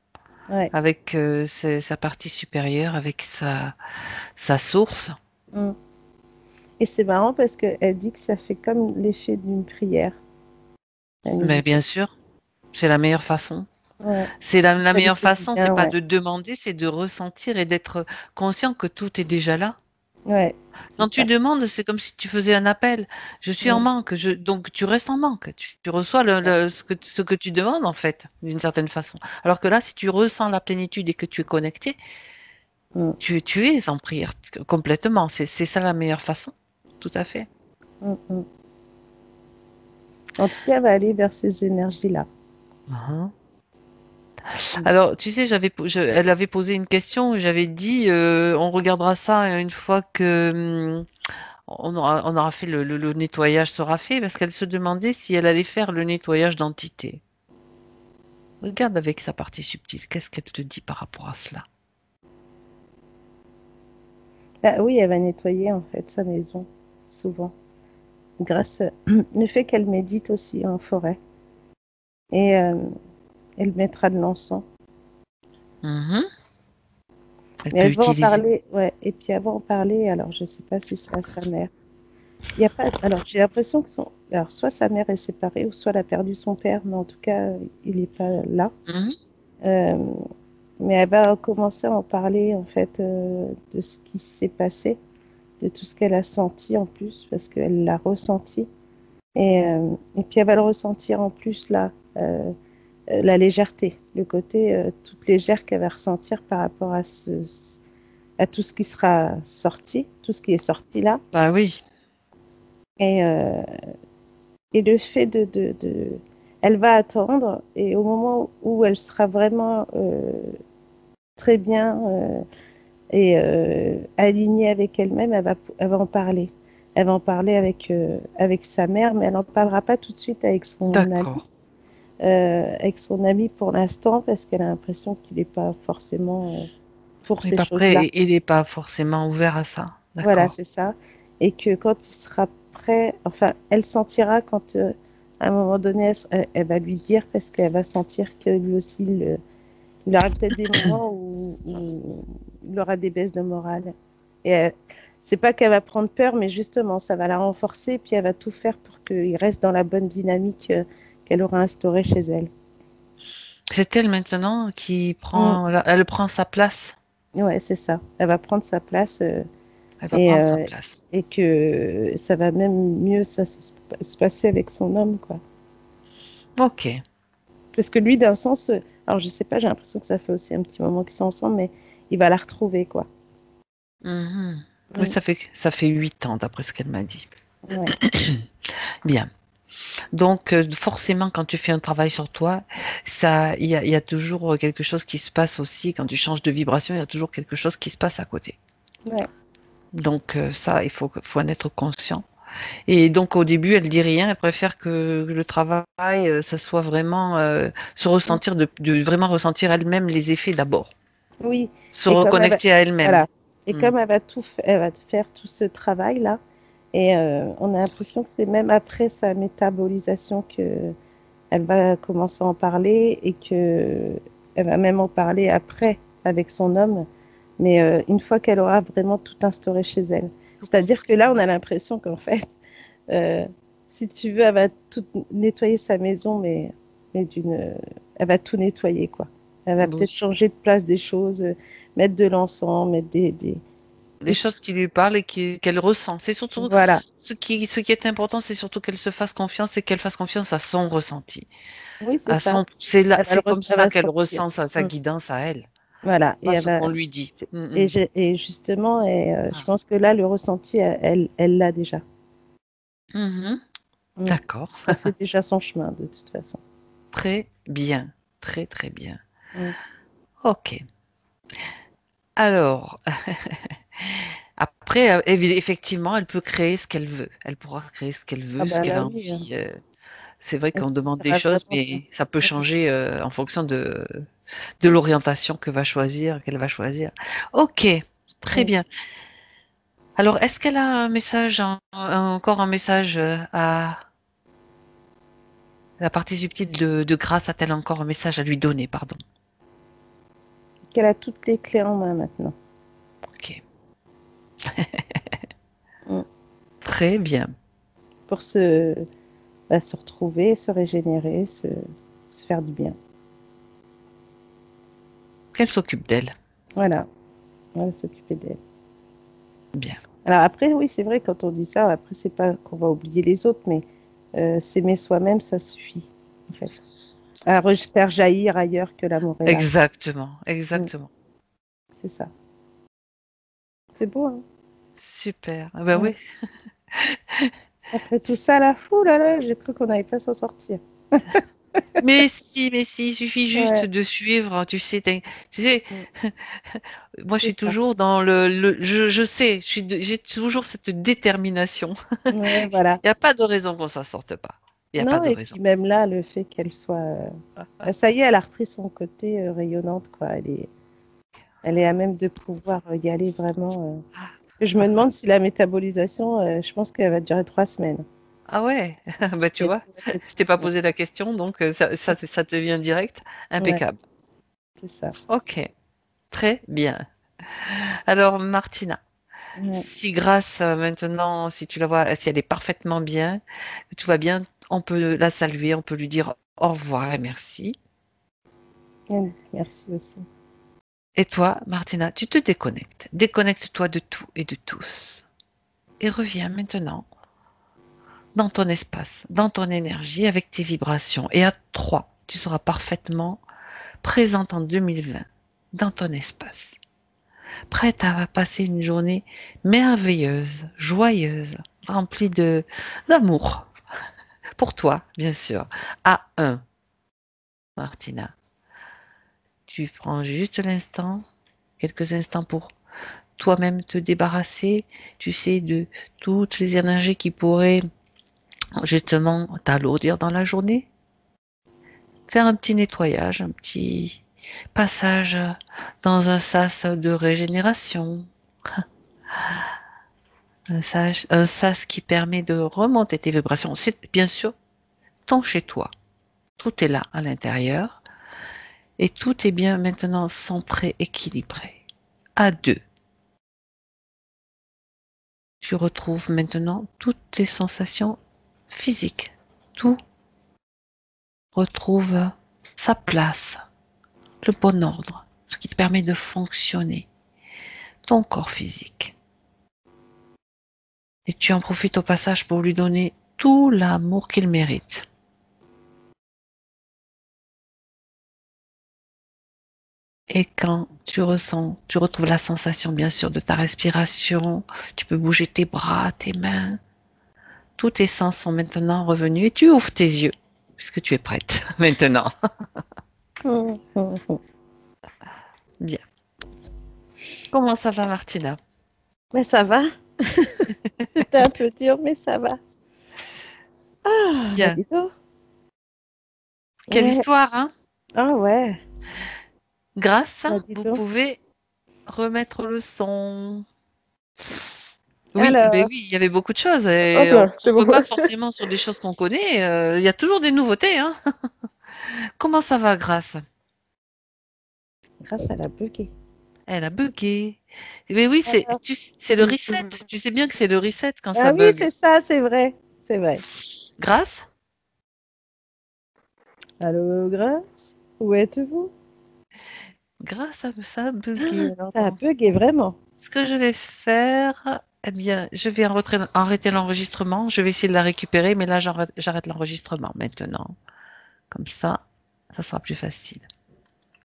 ouais. avec sa partie supérieure, avec sa source. Mm. Et c'est marrant parce qu'elle dit que ça fait comme l'effet d'une prière, la Mais bien méditation. sûr, c'est la meilleure façon. Ouais, C'est la ça lui meilleure fait du façon, c'est bien, pas ouais. de demander, c'est de ressentir et d'être conscient que tout est déjà là. Ouais, c'est Quand tu ça. demandes, c'est comme si tu faisais un appel. Je suis en Mm. manque, donc tu restes en manque. Tu reçois Ouais. ce que tu demandes, en fait, d'une certaine façon. Alors que là, si tu ressens la plénitude et que tu es connecté, Mm. tu es en prière complètement. C'est ça la meilleure façon. Tout à fait. Mm, mm. En tout cas, elle va aller vers ces énergies-là. Mhm. Mm. Alors, tu sais, elle avait posé une question, j'avais dit, on regardera ça une fois que on aura fait le nettoyage sera fait, parce qu'elle se demandait si elle allait faire le nettoyage d'entité. Regarde avec sa partie subtile, qu'est-ce qu'elle te dit par rapport à cela? Bah oui, elle va nettoyer en fait sa maison, souvent, grâce le fait qu'elle médite aussi en forêt. Et elle mettra de l'encens. Mhm. Elle Mais peut elle va en utiliser. parler, ouais. Et puis elle va en parler, alors je sais pas si c'est à sa mère. Il y a pas, alors j'ai l'impression que alors soit sa mère est séparée ou soit elle a perdu son père, mais en tout cas, il n'est pas là. Mhm. Euh, mais elle va commencer à en parler en fait de ce qui s'est passé, de tout ce qu'elle a senti en plus, parce qu'elle l'a ressenti. Et puis elle va le ressentir en plus là, la légèreté, le côté toute légère qu'elle va ressentir par rapport à tout ce qui sera sorti, tout ce qui est sorti là. Bah oui, Et, et le fait elle va attendre et au moment où elle sera vraiment très bien et alignée avec elle-même, elle va en parler. Elle va en parler avec sa mère, mais elle n'en parlera pas tout de suite d'accord. avec son ami pour l'instant, parce qu'elle a l'impression qu'il n'est pas forcément pour Mais ces pas prêt, choses-là. il n'est pas forcément ouvert à ça. Voilà, D'accord. c'est ça. Et que quand il sera prêt, enfin, elle sentira quand, à un moment donné, elle va lui dire, parce qu'elle va sentir que lui aussi, il aura peut-être des moments où il aura des baisses de morale. Et c'est pas qu'elle va prendre peur, mais justement, ça va la renforcer, puis elle va tout faire pour qu'il reste dans la bonne dynamique qu'elle aura instaurée chez elle. C'est elle maintenant qui Mm. prend, elle prend sa place. Ouais, c'est ça. Elle va prendre sa place Elle va et, prendre sa euh, place. et que ça va même mieux se passer avec son homme, quoi. Ok. Parce que lui, d'un sens, alors je sais pas, j'ai l'impression que ça fait aussi un petit moment qu'ils sont ensemble, mais il va la retrouver, quoi. Mhm. Oui, Mm. ça fait 8 ans d'après ce qu'elle m'a dit. Ouais, Bien. Donc, forcément, quand tu fais un travail sur toi, il y a toujours quelque chose qui se passe aussi. Quand tu changes de vibration, il y a toujours quelque chose qui se passe à côté. ouais. Donc, ça, faut en être conscient. Et donc, au début, elle dit rien. Elle préfère que le travail, ça soit vraiment se Mm. ressentir, de vraiment ressentir elle-même les effets d'abord. Oui, Se et comme elle va, reconnecter à elle-même. voilà. Et Hmm. comme elle va elle va faire tout ce travail-là, et on a l'impression que c'est même après sa métabolisation que elle va commencer à en parler et que elle va même en parler après avec son homme, mais une fois qu'elle aura vraiment tout instauré chez elle. Tout C'est-à-dire que construit. là, on a l'impression qu'en fait, euh, si tu veux, elle va tout nettoyer sa maison, mais mais elle va tout nettoyer, quoi. Elle va peut-être changer de place des choses, mettre de l'encens, mettre des choses qui lui parlent et qu'elle ressent. C'est surtout Voilà. ce qui est important, c'est surtout qu'elle se fasse confiance et qu'elle fasse confiance à son ressenti. Oui, c'est ça. C'est comme Elle ça va qu'elle sentir. ressent sa guidance à elle, Voilà. Et pas elle ce va. qu'on lui dit. Mm, mm. Et justement, je Ah. pense que là, le ressenti, elle l'a déjà. Mhm. Mm. D'accord. Elle fait déjà son chemin, de toute façon. Très bien. Très, très bien. Mm. Ok. Alors, après, effectivement, elle peut créer ce qu'elle veut. Elle pourra créer ce qu'elle Ah veut, ce bah qu'elle là, a oui. envie. C'est vrai Elle qu'on demande des sera choses, vraiment bien. mais ça peut Mm. changer en fonction de l'orientation qu'elle va choisir. Ok, très Mm. bien. Alors, est-ce qu'elle a un message, encore un message à la partie subtile de Grâce? A-t-elle encore un message à lui donner, pardon? Qu'elle a toutes les clés en main maintenant. Ok, Mm. très bien. Pour se retrouver, se régénérer, se faire du bien. Qu'elle s'occupe d'elle. Voilà. On va s'occuper d'elle. Bien. Alors après, oui, c'est vrai, quand on dit ça, après, c'est pas qu'on va oublier les autres, mais s'aimer soi-même, ça suffit, en fait. À faire jaillir ailleurs que l'amour et l'âme. Exactement, Mm. exactement. C'est ça. C'est beau, hein? Super. Ah bah Mm. oui. Après tout ça, la foule, là, j'ai cru qu'on n'allait pas s'en sortir. Mais si, il suffit juste Ouais. de suivre, tu sais, Mm. moi je C'est suis ça. toujours dans je sais, j'ai toujours cette détermination. Ouais, voilà. Il n'y a pas de raison qu'on s'en sorte pas. Il n'y a pas Non, de et raison. puis même là, le fait qu'elle soit... bah, ça y est, elle a repris son côté rayonnante, quoi. Elle est à même de pouvoir y aller vraiment. Je me demande si la métabolisation, je pense qu'elle va durer 3 semaines. Ah ouais, bah tu Qu'elle vois, peut rester je t'ai pas 3 semaines. posé la question, donc ça te vient direct, Ouais, impeccable. c'est ça. Ok, très bien. Alors Martina, Ouais. si grâce maintenant, si tu la vois, si elle est parfaitement bien, tout va bien, on peut la saluer, on peut lui dire au revoir et merci. Merci aussi. Et toi, Martina, tu te déconnectes. Déconnecte-toi de tout et de tous. Et reviens maintenant dans ton espace, dans ton énergie, avec tes vibrations. Et à 3, tu seras parfaitement présente en 2020 dans ton espace. Prête à passer une journée merveilleuse, joyeuse, remplie d'amour. Pour toi, bien sûr. À 1, Martina. Tu prends juste l'instant, quelques instants pour toi-même te débarrasser, tu sais, de toutes les énergies qui pourraient justement t'alourdir dans la journée. Faire un petit nettoyage, un petit passage dans un sas de régénération, un sas qui permet de remonter tes vibrations. C'est bien sûr ton chez toi. Tout est là à l'intérieur et tout est bien maintenant centré, équilibré. À 2, tu retrouves maintenant toutes tes sensations physiques. Tout retrouve sa place, le bon ordre, ce qui te permet de fonctionner, ton corps physique. Et tu en profites au passage pour lui donner tout l'amour qu'il mérite. Et quand tu retrouves la sensation bien sûr de ta respiration, tu peux bouger tes bras, tes mains. Tous tes sens sont maintenant revenus et tu ouvres tes yeux puisque tu es prête maintenant. Bien. Comment ça va, Martina? Mais ça va. C'était un peu dur, mais ça va. Ah, bah Bien. dis donc. Quelle Ouais. histoire, hein? Ah ouais. Grâce, Bah dis vous donc. pouvez remettre le son. Oui, ben Alors, oui, il y avait beaucoup de choses Hop et on là, c'est ne bon. tombe pas forcément sur des choses qu'on connaît. Il y a toujours des nouveautés, hein. Comment ça va, Grâce? grâce à la bugué. Elle a bugué. Mais oui, Alors. c'est le reset. Tu sais bien que c'est le reset quand ça Ah oui, bug. c'est ça, c'est vrai. C'est vrai. Grâce? Allô, Grâce? Où êtes-vous? Grâce à ça a bugué. Alors, Ça a bugué vraiment. ce que je vais faire, eh bien, je vais arrêter l'enregistrement. Je vais essayer de la récupérer, mais là, j'arrête l'enregistrement maintenant. Comme ça sera plus facile.